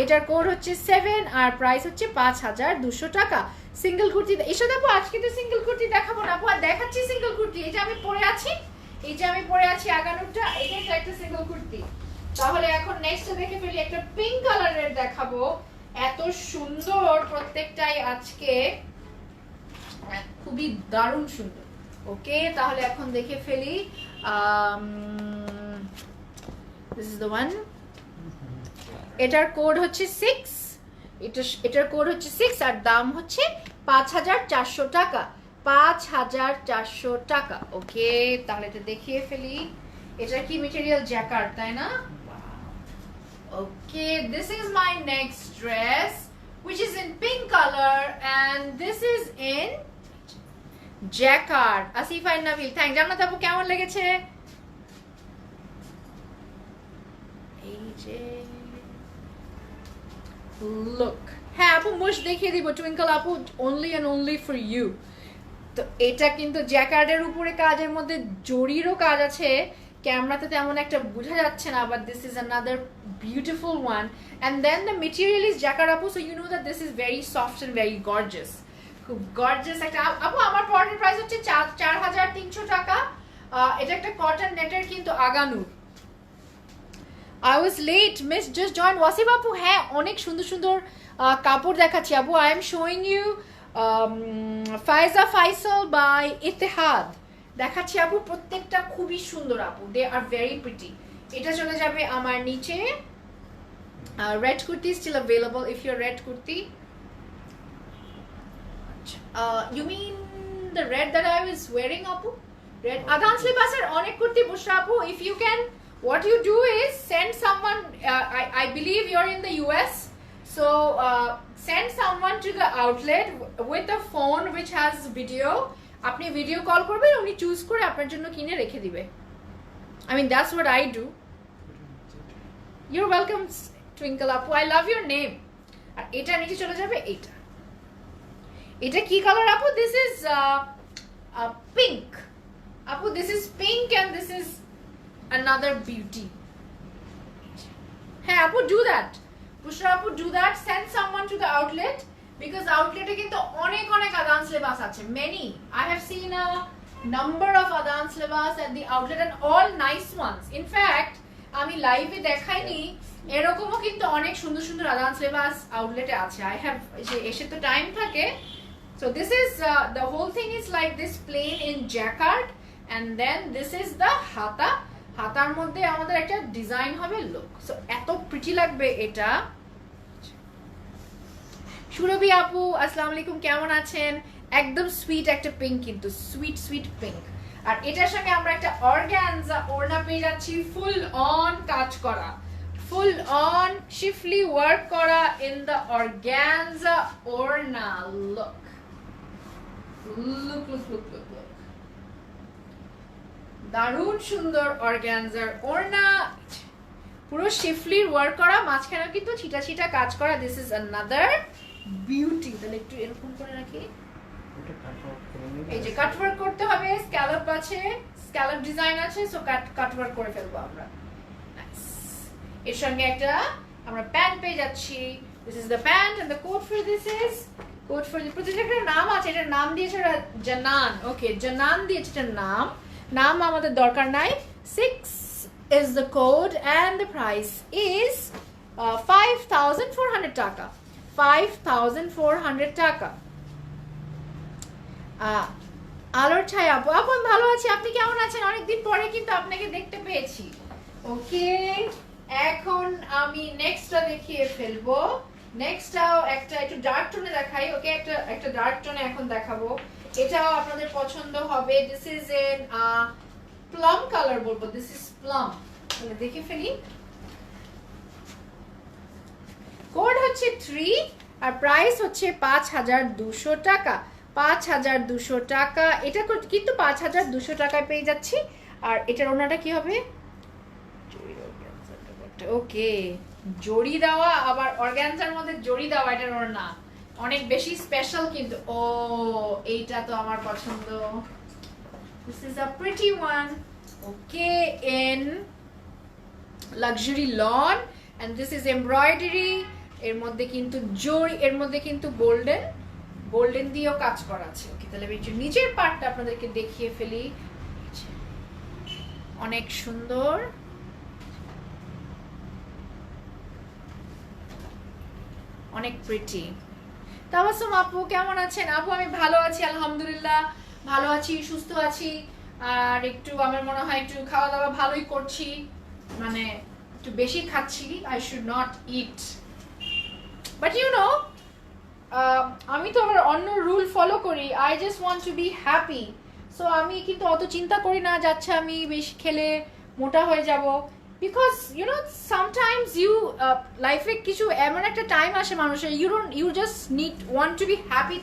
এটার কোড হচ্ছে 7 আর প্রাইস হচ্ছে 5200 টাকা। সিঙ্গেল কুর্তি এসো আপু, আজকে তো সিঙ্গেল কুর্তি দেখাবো না আপু, আর দেখাচ্ছি সিঙ্গেল কুর্তি। এই যে আমি পরে আছি, আগানোরটা, এটা একটা সিঙ্গেল কুর্তি। তাহলে এখন নেক্সট দেখে ফেলি, একটা পিঙ্ক কালারের দেখাবো, এত সুন্দর প্রত্যেকটাই আজকে, খুবই দারুণ সুন্দর। ওকে, তাহলে এখন দেখে ফেলি, দিস ইজ দ্য ওয়ান। এটার কোড হচ্ছে 6, এটার কোড হচ্ছে 6 আর দাম হচ্ছে 5400 টাকা, 5400 টাকা। ওকে, তাহলে এটা দেখিয়ে ফেলি, এটা কি মেটেরিয়াল, জ্যাকার্ড, তাই না? Okay, this is my next dress which is in pink color and this is in jacquard. Asifa Nabil, thank. Jannat আপু কেমন লেগেছে? এই যে লুক, হ্যাঁ আপু মুশ দেখিয়ে দিব, টুইঙ্কল আপু, only and only for you। তো এটা কিন্তু জ্যাকার্ডের উপরে কাজের মধ্যে জরিরও কাজ আছে, ক্যামেরাতে তেমন একটা বোঝা যাচ্ছে না, but this is another beautiful one and then the material is jacquard আপু, so you know that this is very soft and very gorgeous, খুব গর্জিয়াস একটা। আপু আমার প্রোডাক্টের প্রাইস হচ্ছে 4300 টাকা। এটা একটা কটন নেটের কিন্তু Aganoor. I was late, miss just joined। Wasif আপু, হ্যাঁ অনেক সুন্দর সুন্দর কাপড় দেখাচ্ছি আপু। I am showing you Faiza Faisal by Ittehad দেখাচ্ছি আপু, প্রত্যেকটা খুবই সুন্দর আপু, দে আর ভেরি প্রিটি। এটা চলে যাবে আমার নিচে। Red kurti still available if your red kurti. You mean the red that I was wearing apu? Red Adhan Slibasar onek kurti Bushra apu, if you can, what you do is send someone, I believe you're in the US, so send someone to the outlet with a phone which has video. Apni video call korben, uni choose kore apnar jonno kine rekhe dibe। I mean that's what I do। You're welcome Twinkle apu, I love your name। আর এটা নিচে চলে যাবে এটা। এটা কি colour আপু? This is pink আপু, this is pink and this is another beauty। হ্যাঁ আপু, do that বুশরা আপু, do that, send someone to the outlet because outlet এ কিন্তু অনেক অনেক আদান সিলেবাস আছে, many, I have seen a number of আদান syllabus at the outlet and all nice ones। in fact আমি লাইভে দেখাইনি, এরকমও কিন্তু অনেক সুন্দর সুন্দর আদান সিলেবাস আউটলেটে আছে। I have এসে তো টাইম থাকে। So this is the whole thing is like this plain in jacquard and then this is the hata। হাতার মধ্যে আমাদের একটা ডিজাইন হবে, লুক, সো এত প্রিটি লাগবে এটা। সুরভি আপু আসসালামু আলাইকুম, কেমন আছেন? একদম সুইট একটা পিঙ্ক, কিন্তু সুইট সুইট পিঙ্ক। আর এটার সঙ্গে আমরা একটা অর্গানজা ওড়না পেয়ে যাচ্ছি, ফুল অন কাজ করা, full on shiftly work kora in the organza orna. Look. দারুণ সুন্দর অর্গানজার ওড়না, পুরো শিফলির ওয়ার্ক করা, মাঝখানে কিন্তু ছিটা ছিটা কাজ করা। This is another beauty. তাহলে একটু এরকম করে রাখি, এই যে কাট ওয়ার্ক করতে হবে, স্ক্যালপ আছে, স্ক্যালপ ডিজাইন আছে, সো কাট ওয়ার্ক করে ফেলবো আমরা। এর সঙ্গে একটা আমরা প্যান্ট পেয়ে যাচ্ছি। This is the pant and the coat for this is coat for the প্রত্যেকটা একটা নাম আছে, এটার নাম দিয়েছে জানান। ওকে, জানান দিয়েছে এটার নাম আমাদের দরকার নাই। 6 is the code and the price is 5,400 টাকা। 5,400 টাকা। আলোর ছায়া আপু, আপু আমি ভালো আছি, আপনি কেমন আছেন? অনেকদিন পরে কিন্তু আপনাকে দেখতে পেয়েছি। ওকে, এখন আমি নেক্সটটা দেখিয়ে ফেলবো। নেক্সটটাও একটা একটু ডার্ক টোনে দেখাই। ওকে, একটা ডার্ক টোনে এখন দেখাবো, এটাও আপনাদের পছন্দ হবে। This is an plum colour বলবো, দিস ইজ প্লাম। তাহলে দেখে ফেলি। কোড হচ্ছে 3 আর প্রাইস হচ্ছে 5,200 টাকা। 5,200 টাকা। এটা কিন্তু 5,200 টাকায় পেয়ে যাচ্ছি। আর এটার ওনাটা কি হবে? ওকে, জড়ি দেওয়া, আবার অর্গানজার মধ্যে জড়ি দেওয়া, এটার ওড়না অনেক বেশি স্পেশাল কিন্তু। ও, এইটা তো আমার পছন্দ। This is a pretty one. Okay, in luxury lawn and this is embroidery. এর মধ্যে কিন্তু জড়ি, এর মধ্যে কিন্তু গোল্ডেন দিয়েও কাজ করা আছে। ওকে, তাহলে আমি নিচের পার্টটা আপনাদেরকে দেখিয়ে ফেলি। অনেক সুন্দর, অনেক প্রিটি। তাবাসসুম আপু কেমন আছেন? আপু আমি ভালো আছি, আলহামদুলিল্লাহ ভালো আছি, সুস্থ আছি। আর একটু আমার মনে হয় একটু খাওয়া দাওয়া ভালোই করছি, মানে একটু বেশি খাচ্ছি। I should not eat, but you know আমি তো আবার অন্য রুল ফলো করি। I just want to be happy. So আমি কিন্তু অত চিন্তা করি না যাচ্ছে আমি বেশি খেলে মোটা হয়ে যাব। Because you know sometimes you লাইফে কিছু এমন একটা টাইম আসে মানুষের, you just want to be happy.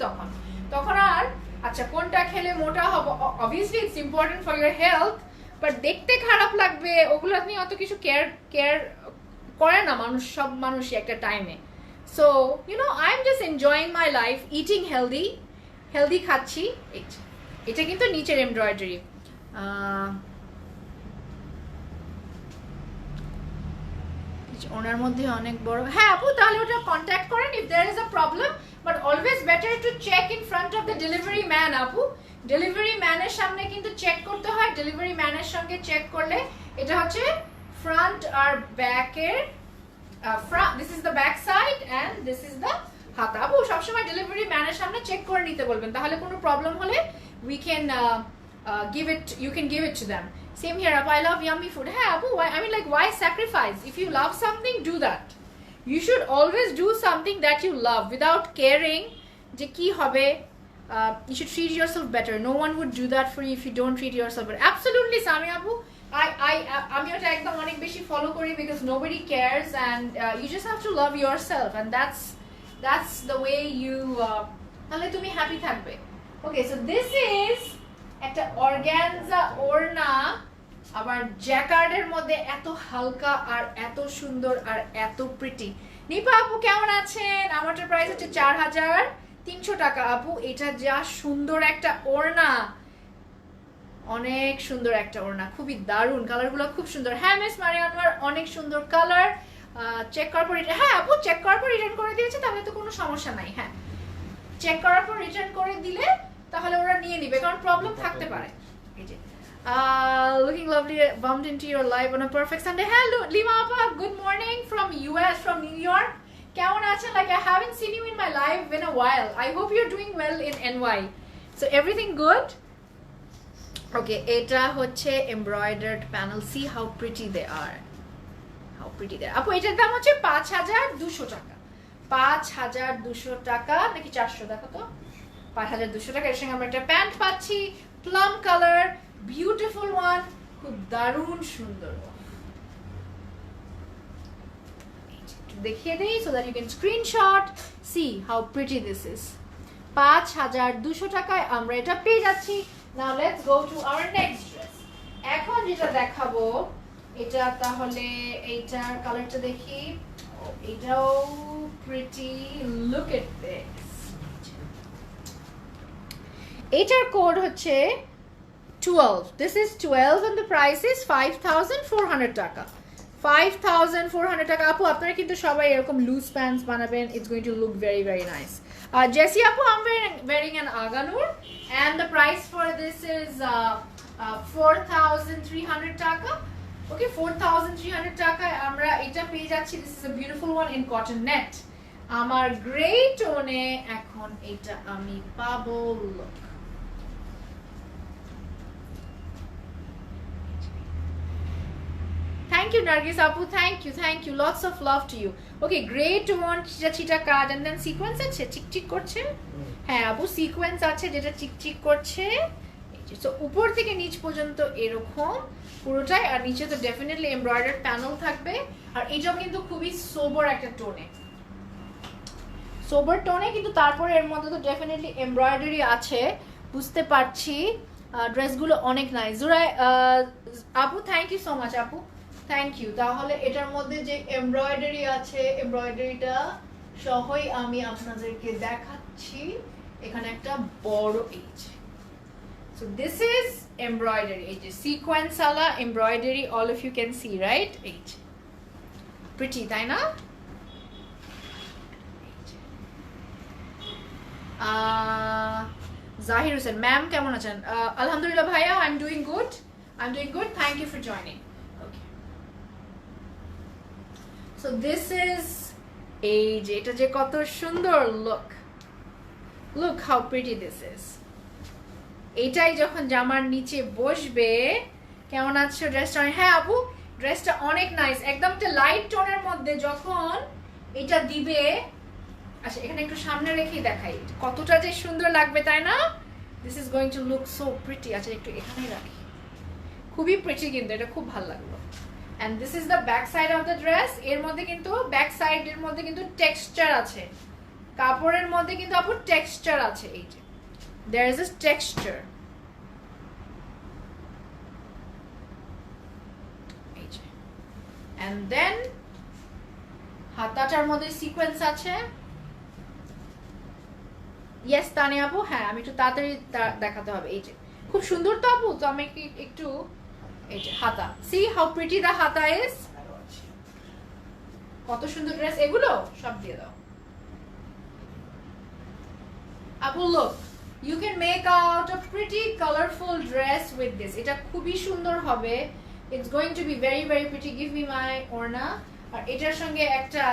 তখন আর আচ্ছা কোনটা খেলে মোটা হবো, obviously it's important for your health, but দেখতে খারাপ লাগবে ওগুলো নিয়ে অত কিছু কেয়ার করে না মানুষ, সব মানুষই একটা টাইমে। So you know I am just enjoying my life, eating healthy খাচ্ছি। এটা কিন্তু নিচের এমব্রয়ডারি। ওনার মধ্যে অনেক বড়। হ্যাঁ আপু, তাহলে ওটা কন্ট্যাক্ট করেন if there is a problem, but always better to check in front of the delivery man. আপু ডেলিভারি ম্যানের সামনে কিন্তু চেক করতে হয়। ডেলিভারি ম্যানের সঙ্গে চেক করলে এটা হচ্ছে ফ্রন্ট আর ব্যাকের, this is the back side and this is the হাতা। আপু সবসময় ডেলিভারি ম্যানের সামনে চেক করে নিতে বলবেন, তাহলে কোনো প্রবলেম হলে we can you can give it to them. Same here, Appu, I love yummy food. Hey Appu, I mean like why sacrifice? If you love something, do that. You should always do something that you love without caring je ki hobe. You should treat yourself better. No one would do that for you if you don't treat yourself better. Absolutely, Sami Appu. আমি ওটা একদম অনেক বেশি follow করি because nobody cares and you just have to love yourself and that's the way you তাহলে তুমি happy থাকবে। Okay, so this is একটা অর্গানজা ওড়না, আবার জ্যাকার্ডের মধ্যে এত হালকা আর এত সুন্দর আর এত প্রিটি। নিপা আপু কেমন আছেন? আমারটার প্রাইস হচ্ছে 4,300 টাকা। আপু এটা যা সুন্দর একটা ওড়না, অনেক সুন্দর একটা ওড়না, খুবই দারুণ, কালারগুলো খুব সুন্দর। হ্যাঁ মিস মারিয়ানোয়ার অনেক সুন্দর কালার। চেক করার পর হ্যাঁ আপু চেক করার পর রিটার্ন করে দিয়েছে, তাহলে তো কোনো সমস্যা নাই। হ্যাঁ চেক করার পর রিটার্ন করে দিলে তাহলে ওরা নিয়ে নিবে, কারণ প্রবলেম থাকতে পারে। এই যে looking lovely, bumped into your live on a perfect Sunday. Hello Lima Appa, good morning from US, from New York. কেমন আছেন? Like I haven't seen you in my live in a while. I hope you're doing well in NY. So everything good? Okay, এটা হচ্ছে embroidered panel. See how pretty they are. How pretty they are. আপু এটার দাম হচ্ছে 5,200 টাকা। 5,200 টাকা নাকি 400 টাকা? তো 5,200 টাকা। এর সঙ্গে আমরা একটা প্যান্ট পাচ্ছি, প্লাম কালার, বিউটিফুল ওয়ান, খুব দারুণ সুন্দর। একটু দেখিয়ে দেই so that you can screenshot. See how pretty this is. 5200 টাকায় আমরা এটা পেয়ে যাচ্ছি. Now let's go to our next dress. এখন যেটা দেখাবো এটা তাহলে এইটার কালারটা দেখি. এটাও pretty. Look at this. এটার কোড হচ্ছে 12. This is 12 and the price is 5400 টাকা. 5400 টাকা. আপু আপনারা কিন্তু সবাই এরকম লুজ প্যান্টস বানাবেন. It's going to look very very nice. Jessie Apu, I'm wearing an Aganur and the price for this is 4300 taka. Okay, 4300 taka আমরা এটা পেয়ে যাচ্ছি. This is a beautiful one in cotton net. আমার grey টোনে এখন এটা আমি পাবো. Look. Thank you Nargis Apu, thank you, lots of love to you. Okay, great one, চিটা কাট and then sequence আছে চিকচিক করছে. হ্যাঁ আপু সিকোয়েন্স আছে যেটা চিকচিক করছে. সো উপর থেকে নিচ পর্যন্ত এরকম পুরোটাই, আর নিচে তো ডেফিনেটলি এমব্রয়ডার্ড প্যানেল থাকবে. আর এটাও কিন্তু খুবই সোবার একটা টোনে, সোবার টোনে, কিন্তু তারপরে এর মধ্যে তো ডেফিনেটলি এমব্রয়ডারি আছে বুঝতে পারছি. ড্রেসগুলো অনেক নাইস. জুরাই আপু থ্যাংক ইউ সো মাচ আপু, থ্যাংক ইউ. তাহলে এটার মধ্যে যে এমব্রয়ডারি আছে এমব্রয়ডারিটা সহই আমি আপনাদেরকে দেখাচ্ছি. এখানে একটা বড় H. So this is embroidery. এই যে sequence ala embroidery, all of you can see, right? এই যে pretty, তাই না? Zahir Hussain, ma'am কেমন আছেন? আলহামদুলিল্লাহ ভাইয়া, I'm doing good. Thank you for joining. Okay. So this is এই যে এটা যে কত সুন্দর. Look how pretty this is. এটাই যখন জামার নিচে বসবে. কেমন আছে ড্রেসটা? হ্যাঁ আপু ড্রেসটা অনেক নাইস, একদম একটা লাইট টোনের মধ্যে যখন এটা দিবে. আচ্ছা এখানে একটু সামনে রেখেই দেখাই কতটা যে সুন্দর লাগবে, তাই না? This is going to look so pretty. আচ্ছা একটু এখানেই রাখি, খুবই প্রিটি কিন্তু এটা খুব ভালো লাগলো. And this is the back side of the dress. এর মধ্যে কিন্তু ব্যাক সাইডের মধ্যে কিন্তু টেক্সচার আছে, কাপড়ের মধ্যে কিন্তু আপু টেক্সচার আছে. এই যে there is a texture. And then হাতাটার মধ্যে সিকোয়েন্স আছে. ইয়েস তানিয়া আপু, হ্যাঁ আমি একটু তাড়াতাড়ি দেখাতে হবে. এই যে খুব সুন্দর তো আপু, তো আমি একটু এই যে হাতা. See how pretty the হাতা is. কত সুন্দর ড্রেস. এগুলো সব দিয়ে দাও আপু. look, you can make out a pretty colorful dress with this. এটা খুবই সুন্দর হবে. It's going to be very very pretty. Give me my orna. আর এটার সঙ্গে একটা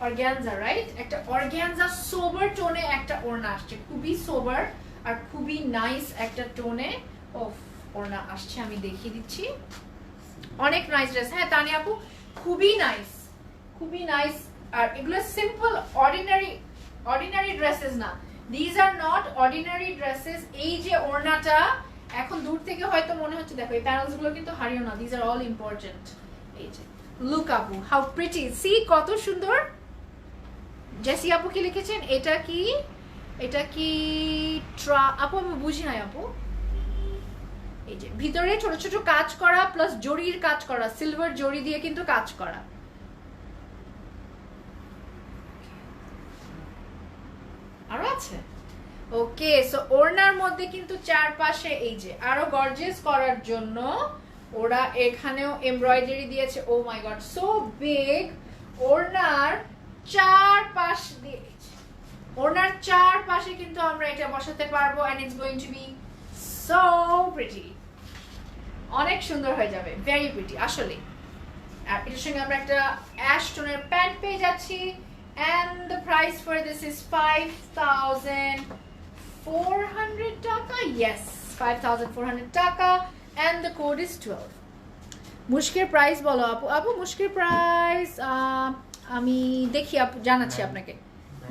অর্গানজা, রাইট? একটা অর্গানজা সোবার টোনে একটা ওড়না আসছে, খুবই সোবার আর খুবই নাইস একটা টোনে অফ ওড়না আসছে. আমি দেখিয়ে দিচ্ছি. অনেক নাইস ড্রেস. হ্যাঁ তানিয়া আপু খুবই নাইস, খুবই নাইস. আর এগুলো সিম্পল অর্ডিনারি ড্রেসেস না. These are not ordinary dresses. এই যে ওড়নাটা এখন দূর থেকে হয়তো মনে হচ্ছে, দেখো এই প্যানেলস গুলো কিন্তু হারিও না. These are all important. এই যে look আপু how pretty. See কত সুন্দর. জেসি আপু কি লিখেছেন? এটা কি আপু আমি বুঝি নাই আপু. এই যে ভিতরে ছোট ছোট কাজ করা প্লাস জরির কাজ করা, সিলভার জরি দিয়ে কিন্তু কাজ করা. আরো আছে. ওকে, সো ওড়নার মধ্যে কিন্তু চারপাশে এই যে আরো গর্জিয়াস করার জন্য ওরা এখানেও এমব্রয়ডারি দিয়েছে. ও মাই গড, সো বিগ. ওড়নার চারপাশে কিন্তু আমরা এটা বসাতে পারবো and it's going to be so pretty. অনেক সুন্দর হয়ে যাবে, ভেরি প্রিটি আসলে. আর এটার সঙ্গে আমরা একটা অ্যাশ টোনের প্যান্ট পেয়ে যাচ্ছি. And the price for this is 5400 taka. Yes, 5400 taka. And the code is 12. মুশকির price বলো আপু. আপু মুশকির প্রাইস আমি দেখি আপু, জানাচ্ছি আপনাকে.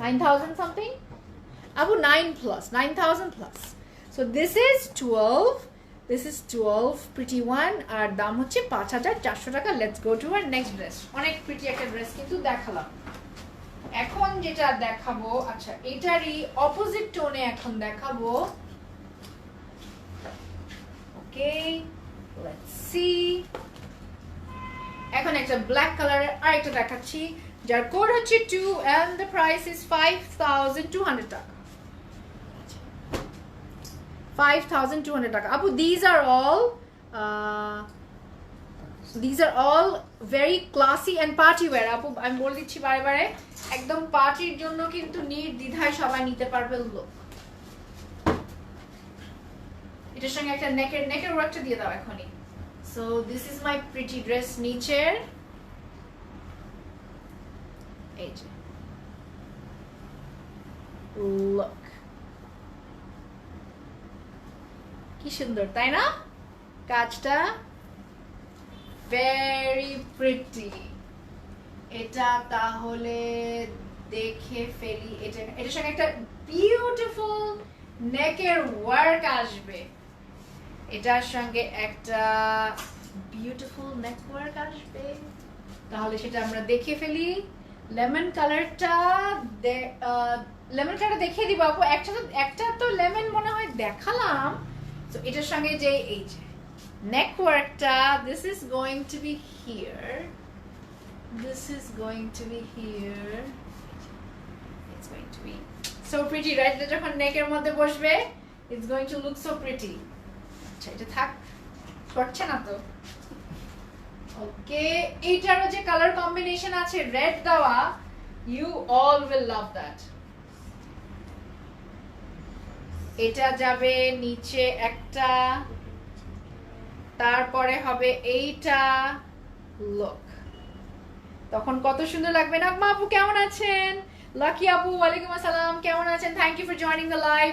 9000 something আপু. 9000 plus. So this is 12. This is 12 pretty one আর দাম হচ্ছে 5400 টাকা. Let's go to our next dress. অনেক pretty একটা ড্রেস কিন্তু দেখালাম. এখন যেটা দেখাবো, আচ্ছা এটারই অপোজিট টোনে এখন দেখাবো. ওকে, let's see. এখন একটা ব্ল্যাক কালারের আরেকটা দেখাচ্ছি যার কোড হচ্ছে 2 and the price is 5200 টাকা. 5200 টাকা. আপু these are all very classy and party wear. আপু আমি বলে দিচ্ছি বারে বারে, একদম পার্টির জন্য কিন্তু নির্দ্বিধায় সবাই নিতে পারবে. লোক এটার সঙ্গে একটা নেকের ওয়ার্কটা দিয়ে দাও এখনই. So this is my pretty dress নিচের. এই যে look, কি সুন্দর তাই না? কাজটা very pretty. এটা তাহলে দেখে ফেলি. এটার সঙ্গে একটা বিউটিফুল নেকের ওয়ার্ক আসবে. এটার সঙ্গে একটা বিউটিফুল নেক ওয়ার্ক আসবে. তাহলে সেটা আমরা দেখে ফেলি. লেমন কালারটা দেখিয়ে দিব আপু. একটা তো লেমন মনে হয় দেখালাম. তো এটার সঙ্গে যে এই যে neck workটা, this is going to be here. This is going to be here. It's going to be so pretty, right? এটা যখন নেকের মধ্যে বসবে, it's going to look so pretty. আচ্ছা এটা থাক, করছে না তো. ওকে, এটারও যে কালার কম্বিনেশন আছে রেড দেওয়া, you all will love that. এটা যাবে নিচে একটা, তারপরে হবে এইটা. লুক, তখন কত সুন্দর লাগবে না? আপু কেমন আছেন? লাকি আপু ওয়ালাইকুম আসসালাম, কেমন আছেন? Thank you for joining the live.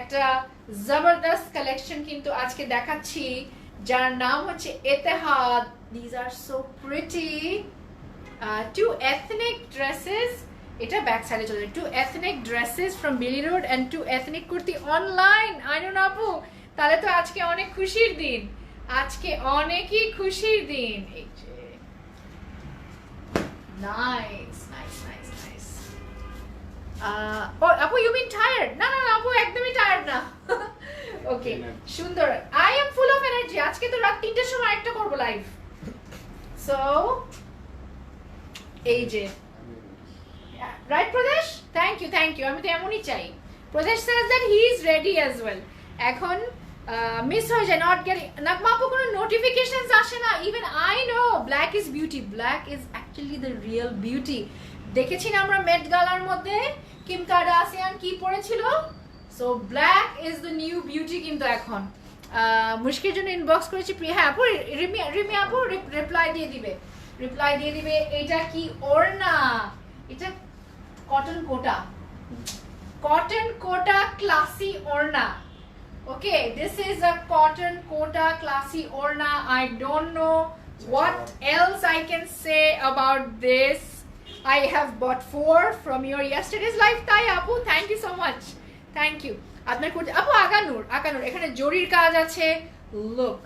একটা জবরদস্ত কালেকশন কিন্তু আজকে দেখাচ্ছি যার নাম হচ্ছে Ittehad. This are so pretty. To ethnic dresses, এটা ব্যাক সাইডে চলে যায়. To ethnic dresses from Baily Road and to ethnic kurti online. I know আপু, তাহলে তো আজকে অনেক খুশির দিন. আজকে অনেকই খুশির দিন. এই যে নাইস নাইস নাইস নাইস. আপু ইউ মিন টায়ার্ড? না না আপু একদমই টায়ার্ড না. ওকে সুন্দর. I am full of energy. আজকে তো রাত 3টার সময় একটা করব লাইভ. সো এই যে রাইট প্রদেশ, থ্যাংক ইউ আমি তো এমনই চাই. প্রদেশ says that he is ready as well. এখন মিস হয়ে যায়, নট গেটিং না আপু, কোনো নোটিফিকেশনস আসে না. Even I know black is beauty. Black is actually the real beauty. দেখেছি না আমরা মেট গালার মধ্যে কিম কার্দাশিয়ান কি পরেছিল? So black is the new beauty. কিন্তু এখন মুশকির জন্য ইনবক্স করেছি. হ্যাঁ আপু, রিমি আপু রিপ্লাই দিয়ে দিবে. এটা কি ওড়না? এটা কটন কোটা ক্লাসি ওড়না. Okay, this is a cotton kota classy orna. I don't know what else I can say about this. I have bought 4 from your yesterday's live. Tai Apu, thank you so much. Thank you. আপনার করতে আপু আগানুর এখানে জরির কাজ আছে. Look,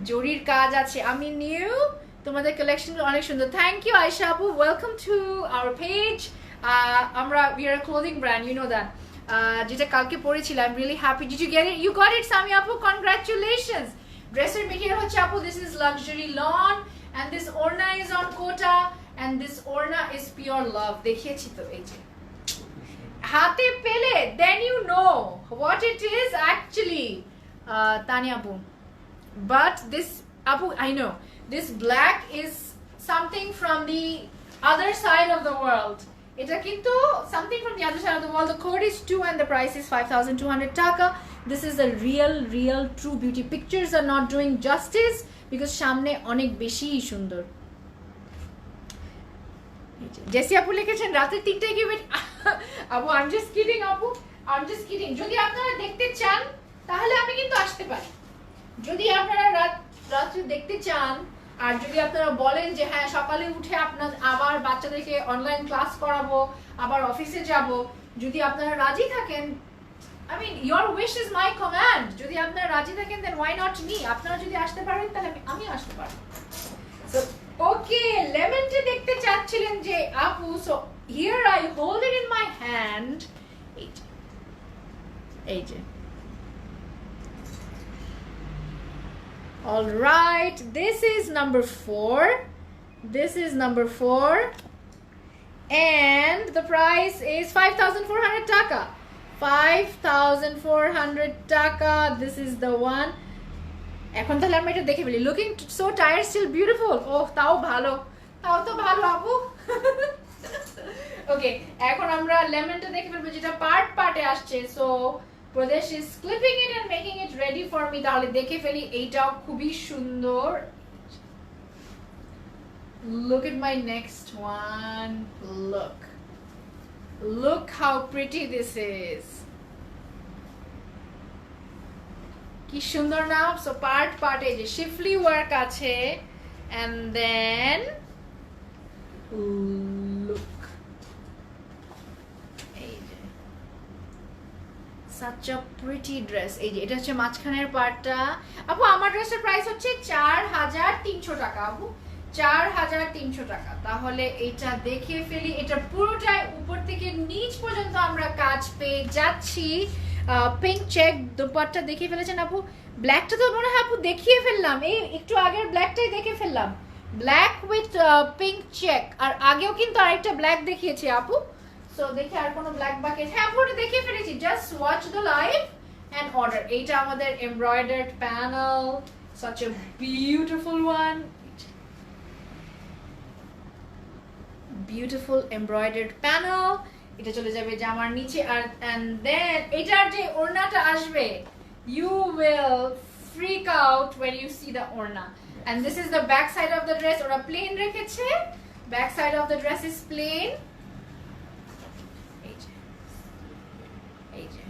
জরির কাজ আছে. আমি নিউ, তোমাদের কালেকশন অনেক সুন্দর. Thank you Aisha Apu. Welcome to our page. আমরা we are a clothing brand, you know that. যেটা কালকে পরেছিলাম, I'm really happy. Did you get it? You got it Sami Apu, congratulations. Dresser material হচ্ছে আপু, this is luxury lawn and this orna is on kota and this orna is pure love. দেখিয়েছি তো এই যে হাতে পেলে then you know what it is actually. Tanya Apu, but this Apu, I know this black is something from the other side of the world. এটা কিন্তু something from the other side of the world. The code is 2 and the price is 5200 টাকা. This is a real true beauty. Pictures are not doing justice because সামনে অনেক বেশি সুন্দর. JC আপু লিখেছেন রাতে 3টায় কি আপু? I'm just kidding আপু, I'm just kidding. যদি আপনারা দেখতে চান তাহলে আমি কিন্তু আসতে পারি. যদি আপনারা রাতে দেখতে চান, আর যদি আপনারা বলেন যে হ্যাঁ সকালে উঠে আপনার আবার বাচ্চাদেরকে অনলাইন ক্লাস করাবো, আবার অফিসে যাব, যদি আপনারা রাজি থাকেন, I mean, your wish is my command. যদি আপনারা রাজি থাকেন then why not me? আপনারা যদি আসতে পারেন তাহলে আমি আসতে পারি। So, okay, lemon tea দেখতে চাচ্ছিলেন যে আপু, so here I hold it in my hand. এই যে all right, this is number 4. This is number 4 and the price is 5,400 taka. 5,400 taka. This is the one. এখন তাহলে আমরা এটা দেখে ফেলি। Looking so tired still beautiful. Oh, তাও ভালো, তাও তো ভালো আপু। ওকে, এখন আমরা লেমনটা দেখে ফেলবো যেটা পার্ট পার্টে আসছে। So Prodesh is clipping it and making it ready for me. তাহলে দেখে ফেলি, এইটাও খুবই সুন্দর। Look at my next one. Look how pretty this is. কি সুন্দর না? সো পার্ট এই যে শিফলি ওয়ার্ক আছে and then look, এই যে such a pretty dress. এই যে এটা হচ্ছে মাঝখানের পার্টটা। আপু আমার ড্রেসের প্রাইস হচ্ছে 4,300 টাকা আপু, 4,300 টাকা। তাহলে এটা দেখে ফেলি, এটা পুরোটাই উপর থেকে নিচ পর্যন্ত আমরা কাজ পেয়ে যাচ্ছি। পিঙ্ক চেক দোপাট্টা দেখিয়ে ফেলেছেন আপু। ব্ল্যাকটা তো মনে হয় আপু দেখিয়ে ফেললাম, এই একটু আগের ব্ল্যাকটাই দেখে ফেললাম, ব্ল্যাক উইথ পিঙ্ক চেক। আর আগেও কিন্তু আরেকটা ব্ল্যাক দেখিয়েছি আপু। সো দেখি আর কোনো ব্ল্যাক বাকি? হ্যাঁ আপু ওটা দেখিয়ে ফেলেছি, just watch the live and order. এইটা আমাদের embroidered panel, such a beautiful one. Beautiful embroidered panel. এটা চলে যাবে জামার নিচে। আর and then এটার যে ওড়নাটা আসবে, you will freak out when you see the ওড়না। and this is the back side of the dress. ওরা plain রেখেছে, back side of the dress is plain। এই যে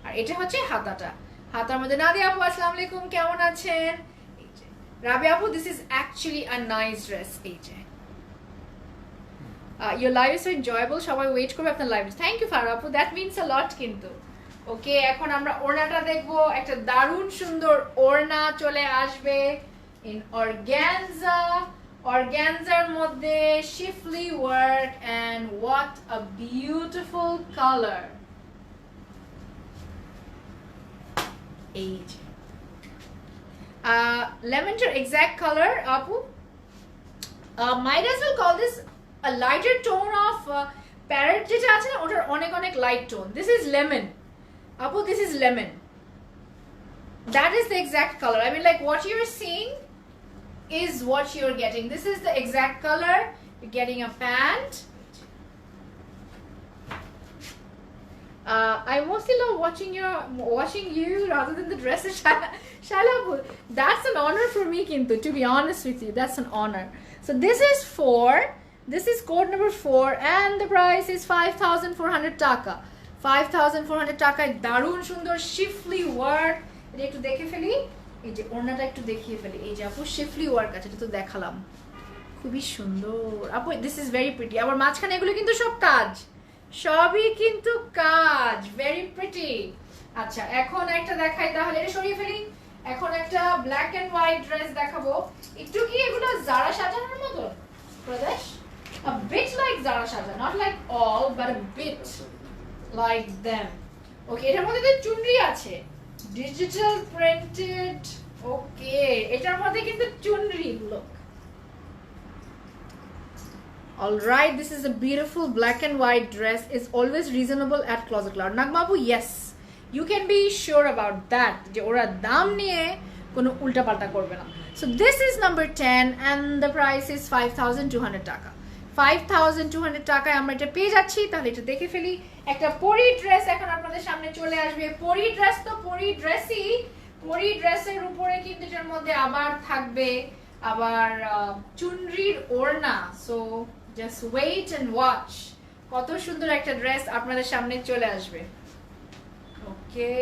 আর এটা হচ্ছে হাতাটা। হাতার মধ্যে নাদিয়া আপু আসসালামু আলাইকুম, কেমন আছেন? এই যে রাবিয়া আপু, this is actually a nice dress। এই যে your live is so enjoyable, সবাই ওয়েট করবে আপনার লাইভ। থ্যাংক ইউ ফারুক আপু, দ্যাট মিনস আ লট কিন্তু। ওকে, এখন আমরা ওড়নাটা দেখবো। একটা দারুণ সুন্দর ওড়না চলে আসবে ইন অর্গানজা। অর্গানজার মধ্যে schiffli work and what a beautiful colour. এই যে লেমনটার এক্সাক্ট কালার আপু। might as well call this a lighter tone of parrot যেটা আছে না, ওটার অনেক অনেক light tone. This is lemon আপু, this is lemon. That is the exact color. I mean, like what you're seeing is what you're getting. This is the exact color. You're getting a pant. I mostly love watching you rather than the dresses. Shaila, that's an honor for me kintu, to be honest with you, that's an honor. So this is 4. This is code number 4 and the price is 5,400 taka. 5,400 টাকায় দারুণ সুন্দর শিফলি work. এটা একটু দেখে ফেলি, এই যে ওড়নাটা একটু দেখিয়ে ফেলি। এই যে আপু শিফলি ওয়ার্ক আছে, এটা তো দেখালাম, খুবই সুন্দর আপু। This is very pretty. আবার মাঝখানে এগুলো কিন্তু সব কাজ, সবই কিন্তু কাজ, ভেরি প্রিটি। আচ্ছা, এখন একটা দেখাই, তাহলে এটা সরিয়ে ফেলি। এখন একটা ব্ল্যাক এন্ড হোয়াইট ড্রেস দেখাবো। একটু কি এগুলো জারা সাজানোর মতো প্রদেশ? A bit like Zara Shaja, not like all, but a bit like them. Okay, এটার মধ্যে তো চুনরি আছে, digital printed. Okay, এটার মধ্যে কিন্তু চুনরি। Look. All right, this is a beautiful black and white dress. Is always reasonable at Closet Cloud. Nagmabu, yes, you can be sure about that. যে ওরা দাম নিয়ে কোনো উল্টাপাল্টা করবে না। So this is number 10 and the price is 5,200 টাকা। 5,200 টাকায় আমরা এটা পেয়ে যাচ্ছি। তাহলে এটা দেখে ফেলি। একটা পরি ড্রেস এখন আপনাদের সামনে চলে আসবে। পরি ড্রেস তো পরি ড্রেসই, পরি ড্রেসের উপরে কিন্তু এটার মধ্যে আবার থাকবে আবার চুনরির ওড়না। So just wait and watch, কত সুন্দর একটা ড্রেস আপনাদের সামনে চলে আসবে। ওকে,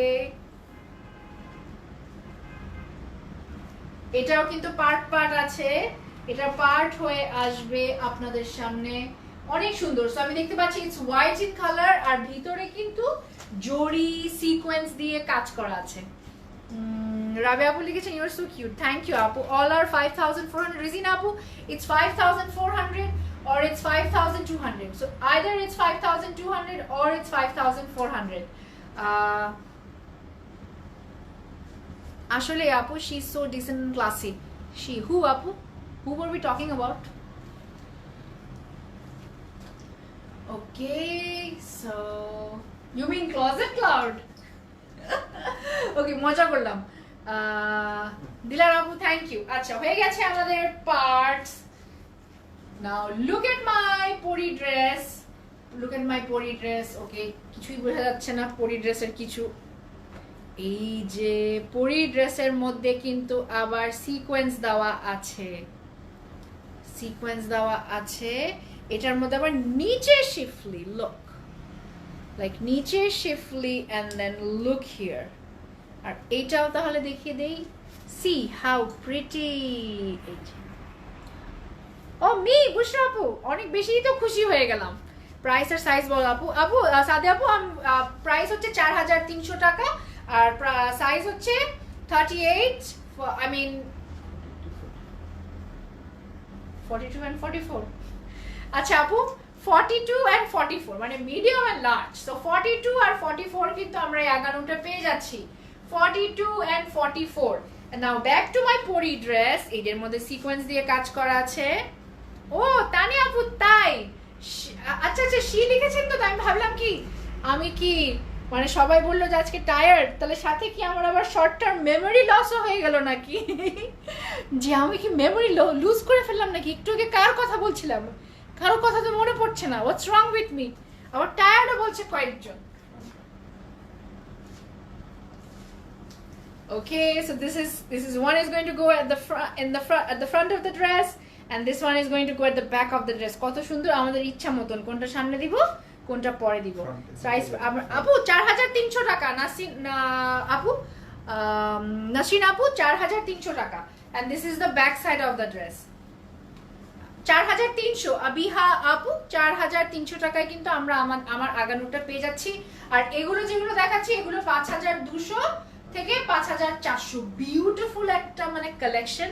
এটাও কিন্তু পার্ট আছে, এটা পার্ট হয়ে আসবে আপনাদের সামনে, অনেক সুন্দর। সো আমি দেখতে পাচ্ছি ইটস হোয়াইট ইন কালার আর ভিতরে কিন্তু জরি সিকোয়েন্স দিয়ে কাজ করা আছে। রাবে আপু লিখেছেন you are so cute, thank you আপু। অল আর 5400, রিজিনা আপু it's 5400 or it's 5200, so either it's 5200 or it's 5400. আসলে আপু she is so decent and classy. She, who আপু, who were we talking about? Okay, so you mean closet cloud? Okay, মজা করলাম। দিলার আপু thank you. আচ্ছা, হয়ে গেছে আমাদের পার্টস। নাও লুক এট মাই পরি ড্রেস, লুক এট মাই পরি ড্রেস। ওকে, কিছুই বোঝা যাচ্ছে না পরি ড্রেসের কিছু। এই যে পরি ড্রেসের মধ্যে কিন্তু আবার সিকোয়েন্স দেওয়া আছে, সিকোয়েন্স দেওয়া আছে। এটার মধ্যে আবার নিচে শিফলি, লুক লাইক নিচে schiffli and then look here. আর এইটাও তাহলে দেখিয়ে দেই, see how pretty. Oh me Bushra আপু, অনেক বেশি তো খুশি হয়ে গেলাম। প্রাইস আর সাইজ বল আপু। আপু সাদে আপু, প্রাইস হচ্ছে 4300 টাকা আর সাইজ হচ্ছে 38, আই মিন 42 and 44। আচ্ছা আপু 42 and 44 মানে মিডিয়াম এন্ড লার্জ, সো 42 আর 44 কিন্তু আমরা এই আগানোটা পেয়ে যাচ্ছি। 42 and 44। Now back to my পরি ড্রেস। এদের মধ্যে সিকোয়েন্স দিয়ে কাজ করা আছে। ও তানিয়া আপু, তাই? আচ্ছা আচ্ছা, শি লিখেছেন তো, আমি ভাবলাম কি আমি কি মানে সবাই বললো যে আজকে টায়ার্ড, তাহলে সাথে কি আমার আবার শর্ট টার্ম মেমোরি লসও হয়ে গেল নাকি? যে আমি কি মেমোরি লুজ করে ফেললাম নাকি? একটু আগে কার কথা বলছিলাম, কারোর কথা তো মনে পড়ছে না। হোয়াটস রং উইথ মি? আবার টায়ার্ডও বলছে কয়েকজন। Okay, so this is one is going to go at the front, at the front of the dress, and this one is going to go at the back of the dress. কত সুন্দর, আমাদের ইচ্ছা মতন কোনটা সামনে দিব কোনটা পরে দিব। প্রাইস আপু 4300 টাকা। নাসিন আপু, নাসিন আপু 4300 টাকা, and this is the back side of the dress. 4300। Abiha আপু 4300 টাকায় কিন্তু আমরা আমার আগানোটা পেয়ে যাচ্ছি। আর এগুলো যেগুলো দেখাচ্ছি এগুলো 5200 থেকে 5400। বিউটিফুল একটা মানে কালেকশন,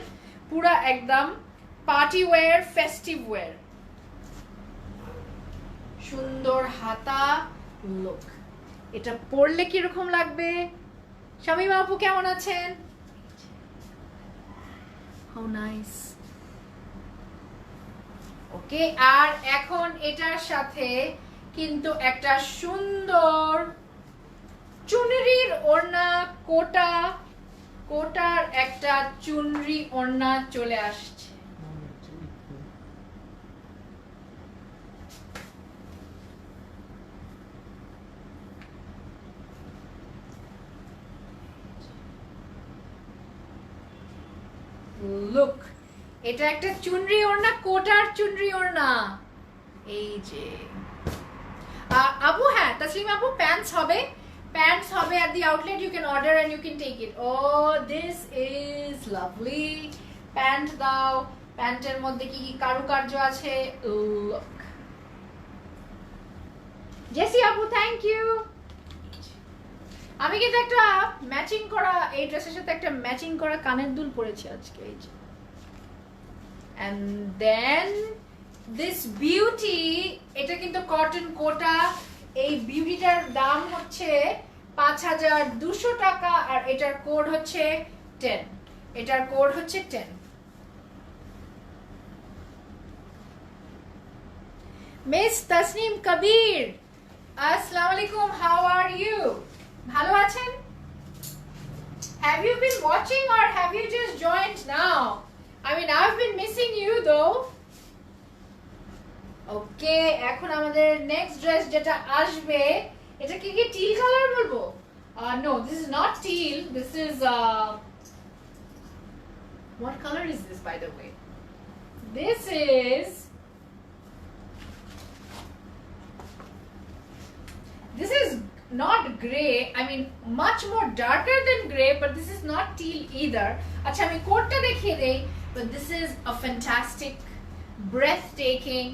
পুরা একদম পার্টি ওয়্যার, ফেস্টিভ ওয়্যার। সুন্দর হাতা, লুক এটা পরলে কি রকম লাগবে? শামিমা আপু কেমন আছেন? How nice. ওকে, আর এখন এটার সাথে কিন্তু একটা সুন্দর চুনরির ওড়না, কোটার একটা চুনরি ওড়না চলে আসছে। লুক, এটা একটা চুনরি ওড়না, কোটার চুনরি ওড়না। এই যে আপু, হ্যাঁ তাসলিম আপু, প্যান্টস হবে at the outlet. You can order and you can take it. Oh, this is lovely. Pant দাও, প্যান্টের মধ্যে কি কি কারুকার্য আছে। লুক, জেসি আপু থ্যাংক ইউ। আমি কিন্তু একটা ম্যাচিং করা এই ড্রেসের সাথে একটা ম্যাচিং করা কানের দুল পরেছি আজকে, এই যে। and then this beauty, এটা কিন্তু কটন কোটা। এই বিউটিটার দাম হচ্ছে 5200 টাকা আর এটার কোড হচ্ছে 10। এটার কোড হচ্ছে 10। মিস তাসনিম কবির, আসসালামু আলাইকুম, হাউ আর ইউ? ভালো আছেন? Have you been watching or have you just joined now? I mean, I've been missing you though. Okay, এখন আমাদের নেক্সট ড্রেস যেটা আসবে, এটা কি টিল কালার বলবো? No, this is not teal. This is what color is this, by the way? This is not gray. I mean, much more darker than gray, but this is not teal either. আচ্ছা, আমি কোডটা দেখিয়ে দেই। But this is a fantastic, breathtaking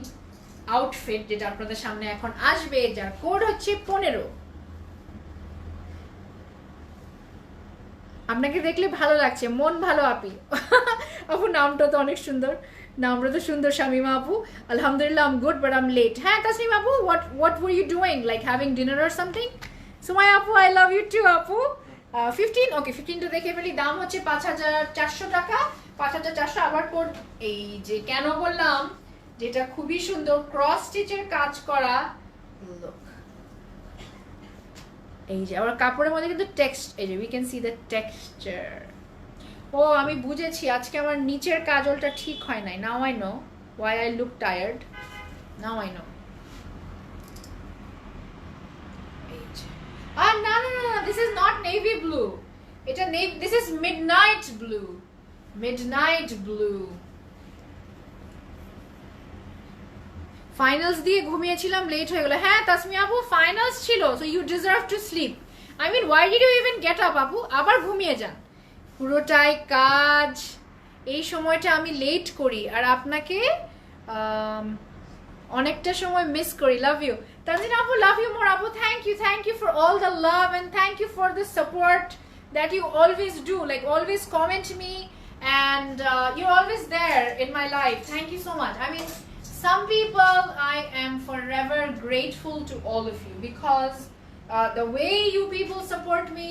outfit যেটা আপনাদের সামনে এখন আসবে, যার কোড হচ্ছে 15। আপনাকে দেখলে ভালো লাগছে, মন ভালো আপি। আপু নামটা তো অনেক সুন্দর, নামটা তো সুন্দর শামিমা আপু। আলহামদুলিল্লাহ, আম গুড বাট আম লেট। হ্যাঁ তাসনিম আপু, what were you doing, like having dinner or something? সুমাই আপু, I love you too আপু। 15, ওকে 15টা দেখে ফেলি। দাম হচ্ছে 5,400 টাকা, 5,400। আবার কোড, এই যে কেন বললাম, যেটা খুবই সুন্দর ক্রস স্টিচের কাজ করা। Look, এই যে আবার কাপড়ের মধ্যে কিন্তু টেক্সট, এই যে we can see the texture. Oh আমি বুঝেছি, আজকে আমার নিচের কাজলটা ঠিক হয় নাই। Now I know why I look tired, now I know. আর না না না, this is not navy blue, এটা this is midnight blue, midnight blue. Finals দিয়ে ঘুমিয়েছিলাম, লেট হয়ে গেল। হ্যাঁ তাসমি আপু, ফাইনালস ছিল, so you deserve to sleep. I mean why did you even get up আপু? আবার ঘুমিয়ে যান। পুরোটাই কাজ, এই সময়টা আমি লেট করি আর আপনাকে অনেকটা সময় মিস করি। লাভ ইউ তানজিন আপু, লাভ ইউ মোর আপু। Thank you for all the love and thank you for the support that you always do, like always comment me and you're always there in my life. Thank you so much. I mean, some people, I am forever grateful to all of you because the way you people support me,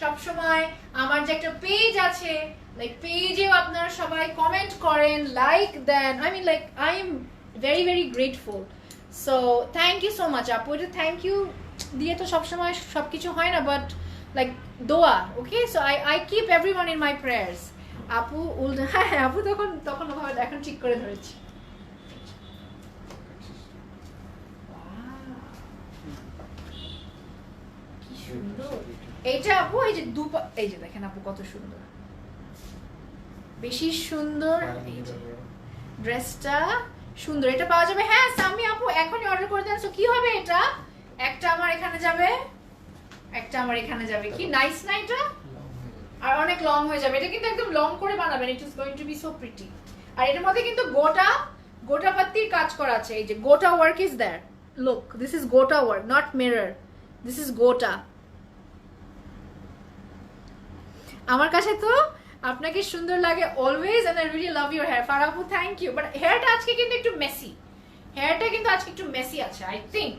সব সময় আমার যে একটা page আছে, like পেজেও আপনারা সবাই comment করেন, like দেন। I mean like I am very very grateful. So thank you so much আপু। এটা থ্যাংক ইউ দিয়ে তো সবসময় সব কিছু হয় না, বাট লাইক দোয়া। Okay, so I keep everyone in my prayers. আপু উল্টা, হ্যাঁ আপু তখন ওভাবে এখন ঠিক করে ধরেছি। কি সুন্দর এইটা আপু, এই যে এই যে দেখেন আপু কত সুন্দর, বেশি সুন্দর। এই যে ড্রেসটা সুন্দর, এটা পাওয়া যাবে। হ্যাঁ সামি আপু এখনই অর্ডার করে দেন। সো কি হবে, এটা একটা আমার এখানে যাবে, একটা আমার এখানে যাবে। কি নাইস না এটা? আর অনেক লং হয়ে যাবে। এটা কিন্তু একদম লং করে বানাবেন, it is going to be so pretty. আর এর মধ্যে কিন্তু গোটা পাত্তির কাজ করা আছে। এই যে gota work is there, look this is gota work, not mirror, this is gota. আমার কাছে তো আপনাকে সুন্দর লাগে always and I really love your hair. ফারাপু থ্যাংক ইউ, বাট হেয়ারটা আজকে কিন্তু একটু মেসি, হেয়ারটা কিন্তু আজকে একটু মেসি আছে। আই থিঙ্ক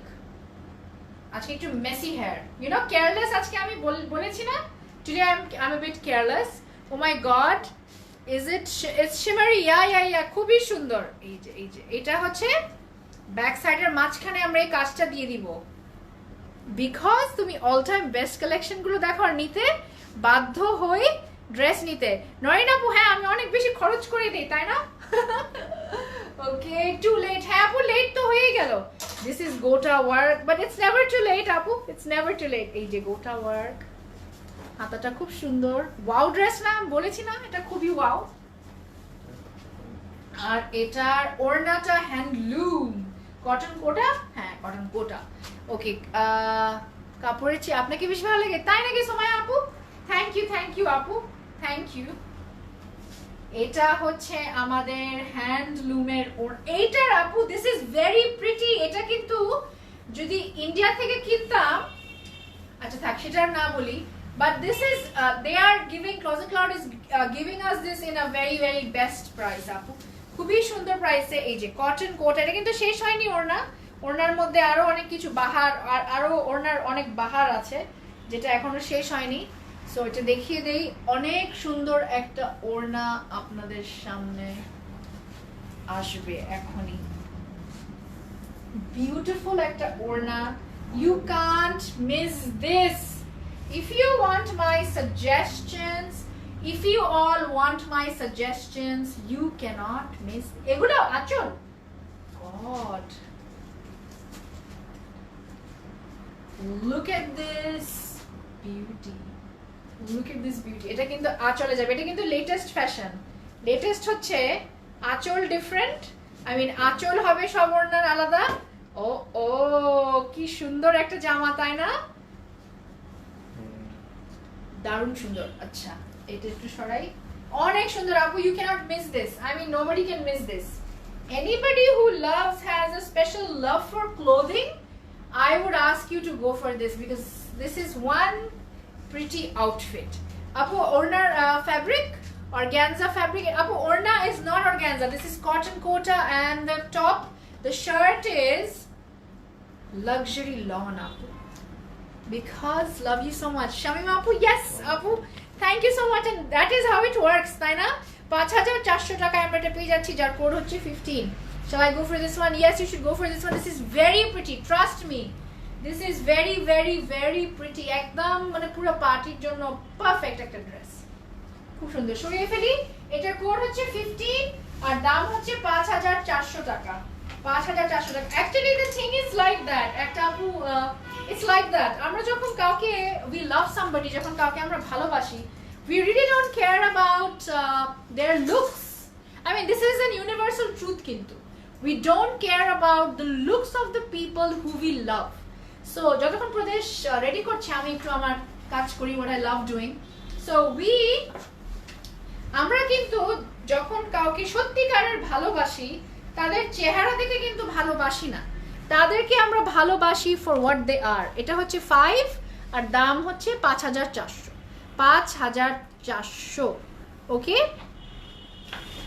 আজকে একটু messy hair, you know careless. আজকে আমি বলেছি না, today I'm a bit careless. Oh my god, it's shimmery? Yeah, খুবই সুন্দর। এই যে এটা হচ্ছে ব্যাক সাইডের মাঝখানে আমরা এই কাজটা দিয়ে দিব, বিকজ তুমি অল টাইম বেস্ট কালেকশন গুলো দেখো আর নিতে বাধ্য হই ড্রেস নিতে। নরিন আপু, হ্যাঁ আমি অনেক বেশি খরচ করে দিই, তাই না? Okay, too late. হ্যাঁ আপু লেট তো হয়ে গেল। This is gota work, but it's never too late আপু, ইটস নেভার টু লেট। এই যে গোটা ওয়ার্ক, হাতাটা খুব সুন্দর। ওয়াও ড্রেস না, বলেছি না এটা খুবই ওয়াও। আর এটার ওড়নাটা হ্যান্ডলুম, কটন কোটা। হ্যাঁ কটন কোটা। ওকে, কাপড়ের চেয়ে আপনাকে বেশি ভালো লাগে, তাই নাকি সময় আপু? থ্যাংক ইউ আপু, থ্যাংক ইউ। এটা হচ্ছে আমাদের হ্যান্ডলুমের এইটার আপু, দিস ইজ ভেরি প্রিটি। এটা কিন্তু যদি ইন্ডিয়া থেকে কিনতাম, আচ্ছা থাক সেটা না বলি, but this is they are giving, Closet Cloud is giving us this in a very very best price আপু, খুবই সুন্দর প্রাইসে। এই যে কটন কোট, এটা কিন্তু শেষ হয়নি ওড়নার মধ্যে আরো অনেক কিছু বাহার, আর আরো ওড়নার অনেক বাহার আছে যেটা এখনো শেষ হয়নি। সো এটা দেখিয়ে দেই, অনেক সুন্দর একটা ওড়না আপনাদের সামনে আসবে এখনই। বিউটিফুল একটা ওড়না, you can't miss this. If you want my suggestions, if you all want my suggestions, you cannot miss এগুলো আচল। God, look at this beauty, look at this beauty. এটা কিন্তু আচলে যাবে, এটা কিন্তু লেটেস্ট ফ্যাশন। লেটেস্ট হচ্ছে আচল ডিফারেন্ট, আই মিন আচল হবে সব ওড়নার আলাদা। ও কি সুন্দর একটা জামা, তাই না? দারুণ সুন্দর। আচ্ছা এটা একটু সরাই, অনেক সুন্দর আপু, you cannot miss this. I mean nobody can miss this. Anybody who loves, has a special love for clothing, I would ask you to go for this because this is one pretty outfit. Apu, ওড়নার fabric, organza fabric. Apu, ওড়না is not organza. This is cotton kota, and the top, the shirt is luxury lawn, Apu. Because love you so much. Shamima Apu, yes, Apu. Thank you so much, and that is how it works, তাই না? 5400 টাকায় আমরা এটা পেয়ে যাচ্ছি, যার code হচ্ছে 15. Shall I go for this one? Yes, you should go for this one. This is very pretty. Trust me. This is very, very, very pretty. একদম মানে পুরো পার্টির জন্য পারফেক্ট একটা ড্রেস। খুব সুন্দর। সরিয়ে ফেলি। এটার কোড হচ্ছে 15 আর দাম হচ্ছে 5400 টাকা। 5400 টাকা। Actually the thing is like that. একটা আপু it's like that. আমরা যখন কাউকে we love somebody, যখন কাউকে আমরা ভালোবাসি, we really don't care about their looks. I mean, this is an universal truth kintu. We don't care about the looks of the people who we love. So, যতক্ষণ প্রদেশ ready করছে আমি একটু আমার কাজ করি, what I love doing. So, আমরা কিন্তু যখন কাউকে সত্যিকারের ভালোবাসি, তাদের চেহারা দেখে কিন্তু ভালোবাসি না, তাদেরকে আমরা ভালোবাসি for what they are. এটা হচ্ছে 5 আর দাম হচ্ছে 5400. 5400, ওকে?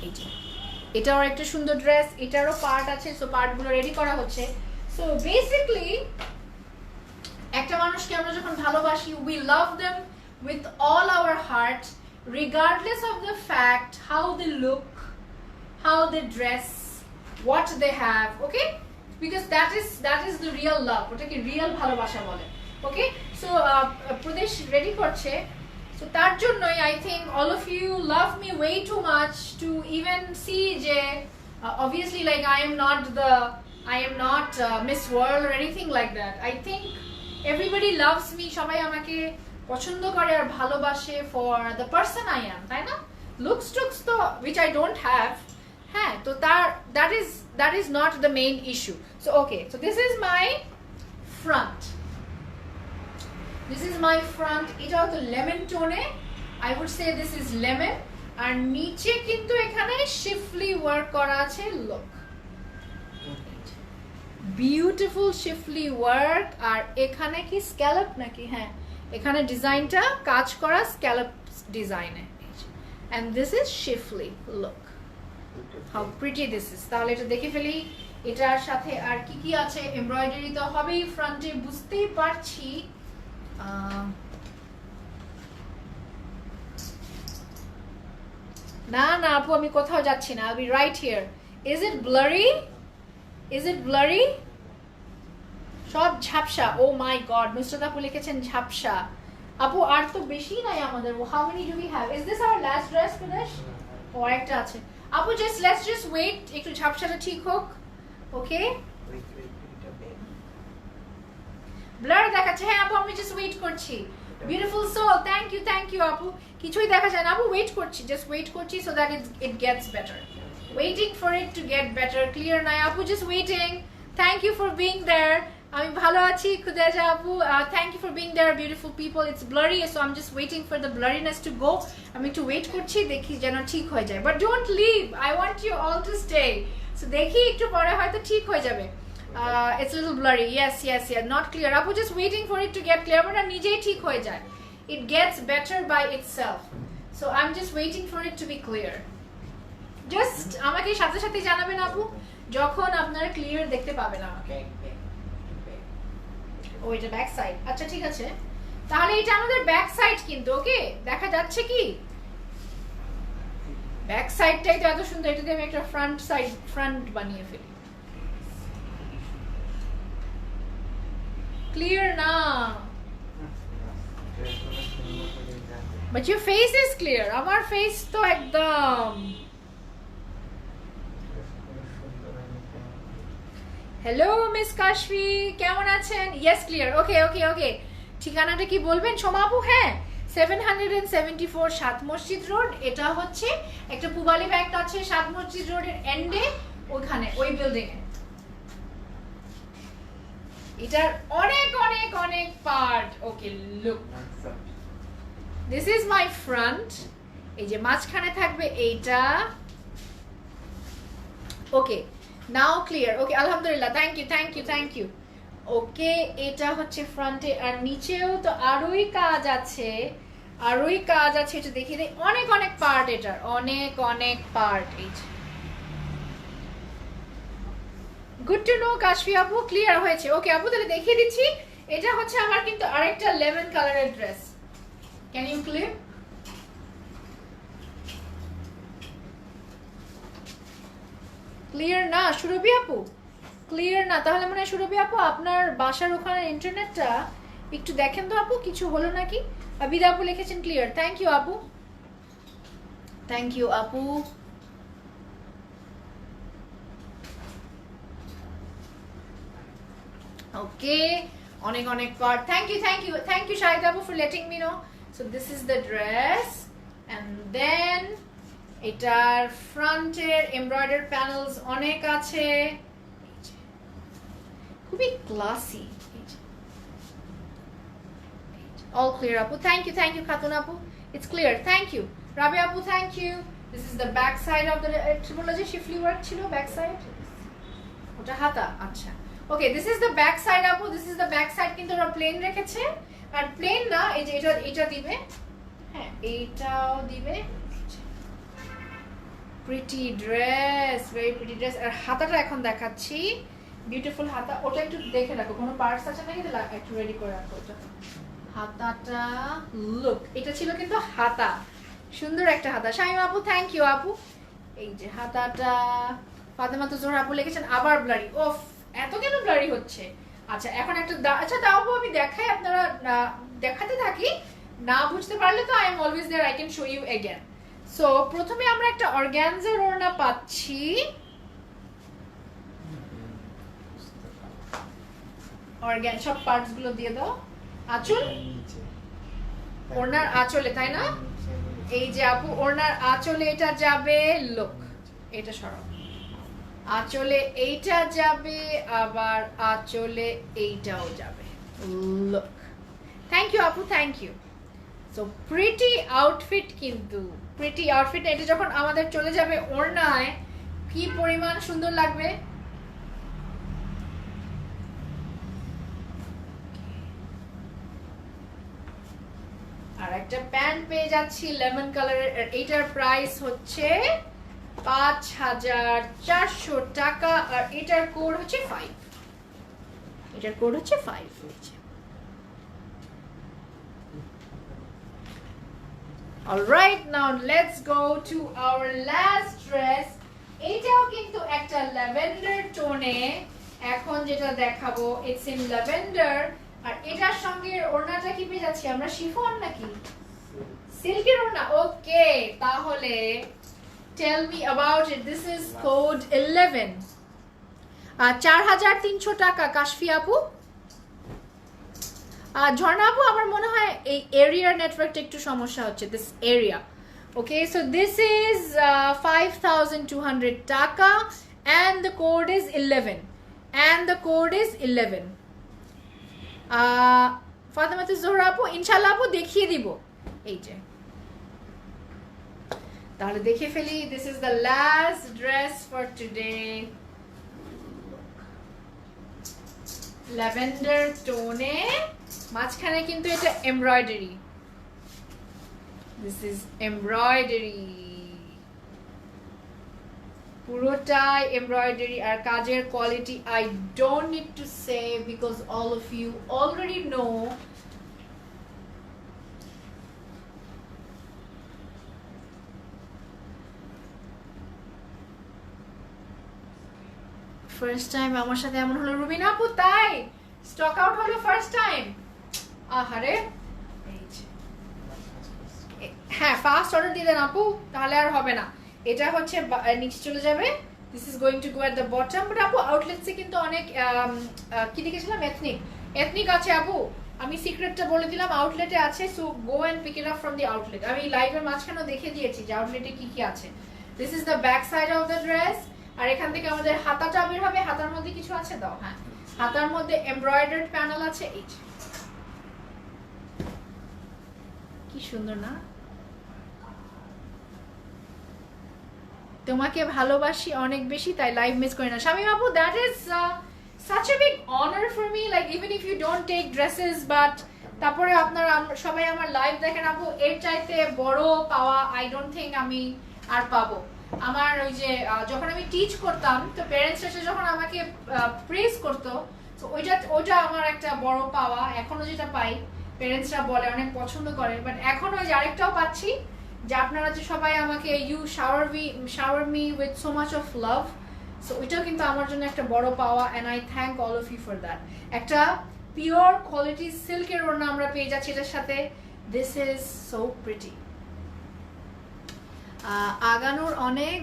এই যে এটাও একটা সুন্দর ড্রেস, এটারও পার্ট আছে, সো পার্টগুলো রেডি করা হচ্ছে। সো বেসিক্যালি একটা মানুষকে আমরা যখন ভালোবাসি, we love them with all our heart, regardless of the fact how they look, how they dress, what they have, okay? Because that is the real love. ওটাকে real ভালোবাসা বলে, ওকে? সো প্রদেশ ready করছে। So তার জন্যই I think all of you love me way too much to even see যে obviously like I am not Miss World or anything like that. I think everybody loves me, সবাই আমাকে পছন্দ করে আর ভালোবাসে for the person I am, তাই না? Looks তো which I don't have, হ্যাঁ, তো that is not the main issue. So okay, so this is my front. This is my front. এটাও তো লেমন টোনে, I would say this is lemon. আর নিচে কিন্তু এখানে শিফলি ওয়ার্ক করা আছে, look, বিউটিফুল শিফলি ওয়ার্ক। আর এখানে কি স্ক্যালপ নাকি? হ্যাঁ, এখানে ডিজাইনটা কাজ করা স্ক্যালপ ডিজাইনে, and this is শিফলি, look how pretty this is. তাহলে এটা দেখে ফেলি এটার সাথে আর কি কি আছে। এমব্রয়ডারি তো হবেই ফ্রন্টে, বুঝতেই পারছি। না না আপু, আমি কোথাও যাচ্ছি না, I'll be right here. Is it blurry? Is it blurry? সব ঝাপসা। Oh my god, নুসরাত আপু লিখেছেন ঝাপসা। আপু আর তো বেশি নাই আমাদের। How many do we have? Is this our last dress for this? ও একটা আছে। আপু let's just wait, একটু ঝাপসাটা ঠিক হোক, ওকে? ব্লার দেখাচ্ছে, হ্যাঁ আপু আমি জাস্ট ওয়েট করছি। বিউটিফুল সোল, থ্যাংক ইউ আপু। কিছুই দেখা যায় না আপু, ওয়েট করছি, জাস্ট ওয়েট করছি so that it gets better, waiting for it to get better. Clear নাই আপু, just waiting. Thank you for being there. আমি ভালো আছি খুদেজা আপু, thank you for being there beautiful people. It's blurry, so I am just waiting for the blurriness to go. আমি একটু wait করছি, দেখি যেন ঠিক হয়ে যায়, but don't leave, I want you all to stay. So দেখি একটু পরে হয়তো ঠিক হয়ে যাবে। It's a little blurry. Yes, not clear. Apu just waiting for it to get clear, but নিজেই ঠিক হয়ে যায়. It gets better by itself. So I'm just waiting for it to be clear. Just আমাকে সাথে সাথে জানাবেন আপু যখন আপনারা ক্লিয়ার দেখতে পাবেন আমাকে। ও এটা ব্যাক সাইড, আচ্ছা ঠিক আছে, তাহলে এটা আমাদের ব্যাক সাইড কিন্তু, ওকে? দেখা যাচ্ছে কি ব্যাক সাইডটাই তো এত সুন্দর, এটাতে আমি একটা ফ্রন্ট বানিয়ে ফেলি। Clear now. But your face is clear. Amar face to ekdam. Hello Miss Kashfi, কেমন আছেন? Yes, clear. Okay. ঠিকানাটা কি বলবেন সোমা আপু? হ্যাঁ, 774 সাত মসজিদ রোড। এটা হচ্ছে একটা পুবালি ব্যাংক আছে সাত মসজিদ রোডের এন্ডে, ওখানে ওই বিল্ডিং এ। এটার অনেক part, okay look, this is my front. এই যে মাঝখানে থাকবে এইটা, ওকে নাও ক্লিয়ার, ওকে আলহামদুলিল্লাহ, থ্যাংক ইউ। ওকে, এটা হচ্ছে ফ্রন্টে, আর নিচেও তো আরোই কাজ আছে। আরোই কাজ আছে, এটা দেখিয়ে দিই। অনেক অনেক পার্ট এটার, অনেক অনেক পার্ট। এই গুড টু নো কাশফি আপু, ক্লিয়ার হয়েছে। ওকে আপু তাহলে দেখিয়ে দিচ্ছি। এটা হচ্ছে আমার কিন্তু আরেকটা লেমন কালারের dress. Can you clip? Clear না সুরভি আপু? ক্লিয়ার না? তাহলে মনে হয় সুরভি আপু আপনার বাসার ওখানে ইন্টারনেটটা একটু দেখেন তো আপু, কিছু হলো নাকি। আবিদা আপু লিখেছেন ক্লিয়ার, থ্যাংক ইউ আপু, থ্যাংক ইউ আপু। ওকে অনেক অনেক part, thank you thank you thank you Shahid আপু for letting me know. So this is the dress and then এটার ফ্রন্টের এমব্রয়ডারি প্যানেলস অনেক আছে, খুবই classy. All clear apu, thank you Khatun apu, it's clear, thank you Rabi apu, thank you. This is the back side of the bola je shifli work chilo back side ota hata acha. Okay, this is the back side apu, this is the back side kintu ora plain rekheche R plain না এই যে এটা দিবে, হ্যাঁ এইটাও দিবে। pretty dress, very pretty dress। আর হাতাটা এখন দেখাচ্ছি, বিউটিফুল হাতা। ওটা একটু দেখে রাখো, কোনো পার্টস আছে নাকি একটু রেডি করে রাখো। ওটা হাতাটা লুক, এটা ছিল কিন্তু হাতা, সুন্দর একটা হাতা। শামিমা আপু থ্যাংক ইউ আপু। এই যে হাতাটা, ফাতেমা তো জোহরা আপু লিখেছেন আবার ব্লারি। ওফ এত কেন ব্লারি হচ্ছে? আচ্ছা এখন একটা আচ্ছা দাও আপু আমি দেখাই, আপনারা দেখাতে থাকি, না বুঝতে পারলে তো I am always there, I can show you again. So প্রথমে আমরা একটা অর্গানজার ওড়না পাচ্ছি, অর্গান সব পার্টস গুলো দিয়ে দাও। আঁচল, ওড়নার আঁচলে তাই না? এই যে আপু ওড়নার আঁচলে এটা যাবে, লুক এটা সরাও, আঁচলে এইটা যাবে, আবার আঁচলে এইটাও যাবে, লুক। থ্যাংক ইউ আপু, thank you. So pretty outfit, কিন্তু প্রিটি আউটফিট। এটা যখন আমাদের চলে যাবে ওড়নায় কি পরিমাণ সুন্দর লাগবে। আর একটা প্যান্ট পেয়ে যাচ্ছি লেমন কালারের, এটার প্রাইস হচ্ছে ৫,৪০০ টাকা, আর এটার কোড হচ্ছে 5, এটার কোড হচ্ছে 5। Alright, now let's go to our last dress. এটাও কিন্তু একটা ল্যাভেন্ডার টোনে, এখন যেটা দেখাবো ইটস ইন ল্যাভেন্ডার। আর এটার সঙ্গে ওড়নাটা কি পেয়ে যাচ্ছি আমরা, শিফন নাকি সিল্কের ওড়না? ওকে তাহলে tell me about it. This is code 11, ৪,৩০০ টাকা কাশফি আপু। ঝর্ণা আপু আমার মনে হয় এই এরিয়ার নেটওয়ার্কটা একটু সমস্যা হচ্ছে, this area. Okay so this is 5,200 টাকা and the code is 11, and the code is 11। Fatema Zohra আপু ইনশাআল্লাহ আপু দেখিয়ে দিব। এই যে তাহলে দেখে ফেলি, this is the last dress for today, lavender টোনে, মাঝখানে কিন্তু এটা এমব্রয়ডারি, দিস ইজ এমব্রয়ডারি, পুরোটাই এমব্রয়ডারি। আর কাজের quality I don't need to say because all of you already know. First time আমার সাথে এমন হলো রুবিনা আপু, তাই স্টক আউট হলো ফার্স্ট টাইম। আহারে হ্যাঁ ফাস্ট অর্ডার দিয়ে দেন আপু, তাহলে আর হবে না। এটা হচ্ছে নিচে চলে যাবে, this is going to go at the bottom. But আপু আউটলেটসে কিন্তু অনেক কি দেখেছিলাম, এথনিক আছে আপু, আমি সিক্রেটটা বলে দিলাম, আউটলেটে আছে। So go and pick it up from the outlet. আমি লাইভের মাঝখানেও দেখে দিয়েছি যে আউটলেটে কি কি আছে। This is the back side of the dress. আর এখান থেকে আমাদের হাতাটা বের হবে, হাতার মধ্যে কিছু আছে দাও, হ্যাঁ হাতার মধ্যে এমব্রয়ডার্ড প্যানেল আছে। এই কি সুন্দর না, তোমাকে ভালোবাসি অনেক বেশি তাই লাইভ মিস করি না। শামিম আপু that is such a big honor for me, like even if you don't take dresses but তারপরে আপনারা সবাই আমার লাইভ দেখেন আপু, এর চাইতে বড় পাওয়া আই ডোন্ট থিঙ্ক আমি আর পাবো। আমার ওই যে যখন আমি টিচ করতাম, তো প্যারেন্টস এসে যখন আমাকে প্রেজ করতো, তো ওইটা আমার একটা বড় পাওয়া। এখনো যেটা পাই, প্যারেন্টসরা বলে অনেক পছন্দ করে, বাট এখন ওই যে আরেকটাও পাচ্ছি, যে আপনারা যে সবাই আমাকে you shower me with so much of love, so ওইটাও কিন্তু আমার জন্য একটা বড় পাওয়া, and I thank all of you for that. একটা পিওর কোয়ালিটি সিল্কের ওড়না আমরা পেয়ে যাচ্ছি এটার সাথে। This is so pretty. Aganoor অনেক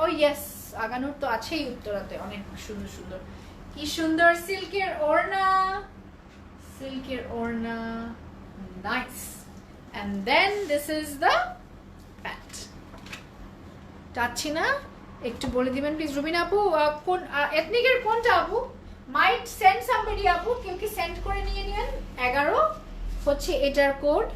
ও ইয়েস, আগানুর তো আছেই উত্তরাতে, অনেক সুন্দর সুন্দর, কি সুন্দর সিল্কের ওড়না, সিল্কের ওড়না, nice. And then this is the pant. চাচ্ছি না, একটু বলে দিবেন প্লিজ রুবিনা আপু, কোন এথনিকের কোনটা আপু? মাইট সেন্ড সামবডি আপু, কেউ কি সেন্ড করে নিয়ে নেন। 11 হচ্ছে এটার কোড,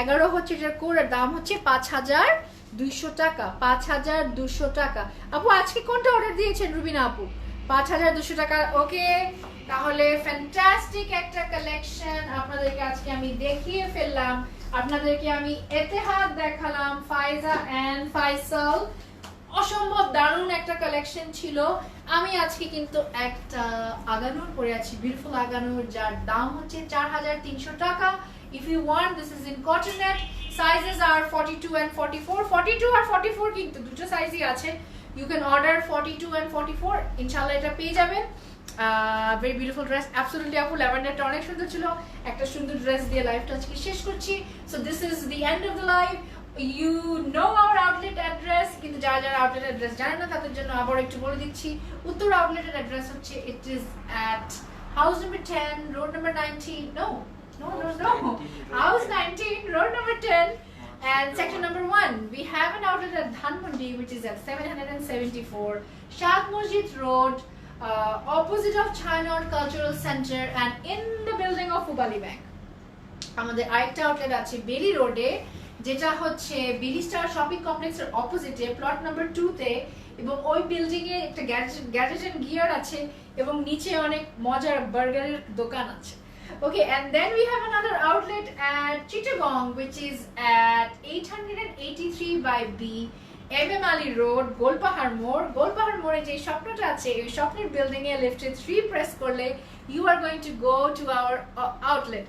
11 হচ্ছে এটার কোড, আর দাম হচ্ছে 5200 টাকা, 5200 টাকা। আপু আজকে কোনটা অর্ডার দিয়েছেন রুবিনা আপু? 5200 টাকা। ওকে, তাহলে ফ্যান্টাস্টিক একটা কালেকশন আপনাদেরকে আজকে আমি দেখিয়ে ফেললাম। আপনাদেরকে আমি এতেহাদ দেখালাম, ফাইজা এন্ড ফাইসাল, অসম্ভব দারুণ একটা কালেকশন ছিল। আমি আজকে কিন্তু একটা আগানুর পরে আছি, বিউটিফুল আগানুর, যার দাম হচ্ছে 4300 টাকা। If you want, this is in cotton net. Sizes are 42 and 44. 42 আর 44 কিন্তু দুটো সাইজই আছে। You can order 42 and 44. ইনশাআল্লাহ এটা পেয়ে যাবেন। ভেরি বিউটিফুল ড্রেস, অ্যাবসলিউটলি আপু, ল্যাভেন্ডারটা অনেক সুন্দর ছিল। একটা সুন্দর ড্রেস দিয়ে লাইভটা আজকে শেষ করছি। So this is the end of the live. You know our outlet address, কিন্তু যারা যারা আউটলেট অ্যাড্রেস জানেন না তাদের জন্য আবার একটু বলে দিচ্ছি। উত্তর আউটলেটের অ্যাড্রেস হচ্ছে, it is at house number 10, road number 19, no, house 19, road number 10, and section number 1. We have an outlet at Dhanmondi, which is at 774 Shah Masjid Road, opposite of China Cultural Center, and in the building of Ubali Bank. আমাদের আরেকটা outlet আছে বেলি রোডে, যেটা হচ্ছে বেলি star shopping কমপ্লেক্সের অপোজিটে, প্লট নাম্বার 2 তে, এবং ওই বিল্ডিং এ একটা গ্যাজেট এন্ড গিয়ার আছে, এবং নিচে অনেক মজার বার্গারের দোকান আছে। Okay, and then we have another outlet at Chittagong, which is at 883 by B, MM Ali Road, Golpahar More je shopnota ache, ei shopner building e lifted 3 press korle you are going to go to our outlet.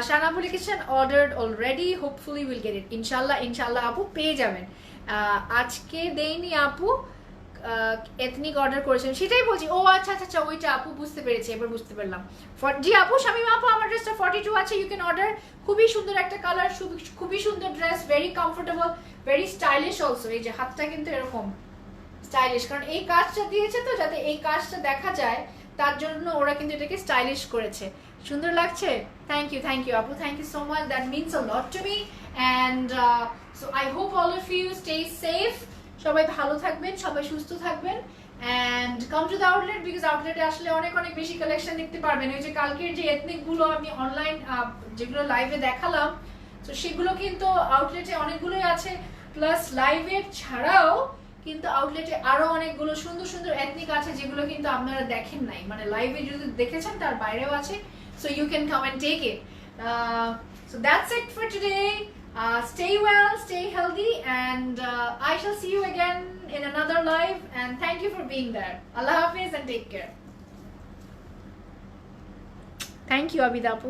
Shana application ordered already, hopefully we'll get it, inshallah apu peye jaben। আজকে দেইনি আপু, ethnic order করেছেন সেটাই বলছি। ও আচ্ছা আচ্ছা আচ্ছা, ওইটা আপু বুঝতে পেরেছি, এবার বুঝতে পারলাম। জি আপু, শামিমা আপু, আমার ড্রেসটা 42 আছে, ইউ ক্যান অর্ডার। খুবই সুন্দর একটা কালার, খুবই সুন্দর dress, very comfortable, very stylish also. এই যে হাতটা কিন্তু এরকম স্টাইলিশ, কারণ এই কাজটা দিয়েছে তো, যাতে এই কাজটা দেখা যায়, তার জন্য ওরা কিন্তু এটাকে স্টাইলিশ করেছে। সুন্দর লাগছে। থ্যাংক ইউ আপু, thank you so much, that means a lot to me. And so I hope all of you stay safe, সবাই ভালো থাকবেন, সবাই সুস্থ থাকবেন, and come to the outlet, because আউটলেটে আসলে অনেক অনেক বেশি কালেকশন দেখতে পারবেন। ওই যে কালকের যে এথনিক গুলো আমি অনলাইন যেগুলো লাইভে দেখালাম, তো সেগুলো কিন্তু আউটলেটে অনেকগুলোই আছে, প্লাস লাইভে ছাড়াও কিন্তু আউটলেটে আরো অনেকগুলো সুন্দর সুন্দর এথনিক আছে, যেগুলো কিন্তু আপনারা দেখেন নাই, মানে লাইভে যদি দেখেছেন তার বাইরেও আছে। So you can come and take it. So that's it for today. Stay well, stay healthy, and I shall see you again in another live, and thank you for being there. Allah Hafiz and take care. Thank you, Abidapu.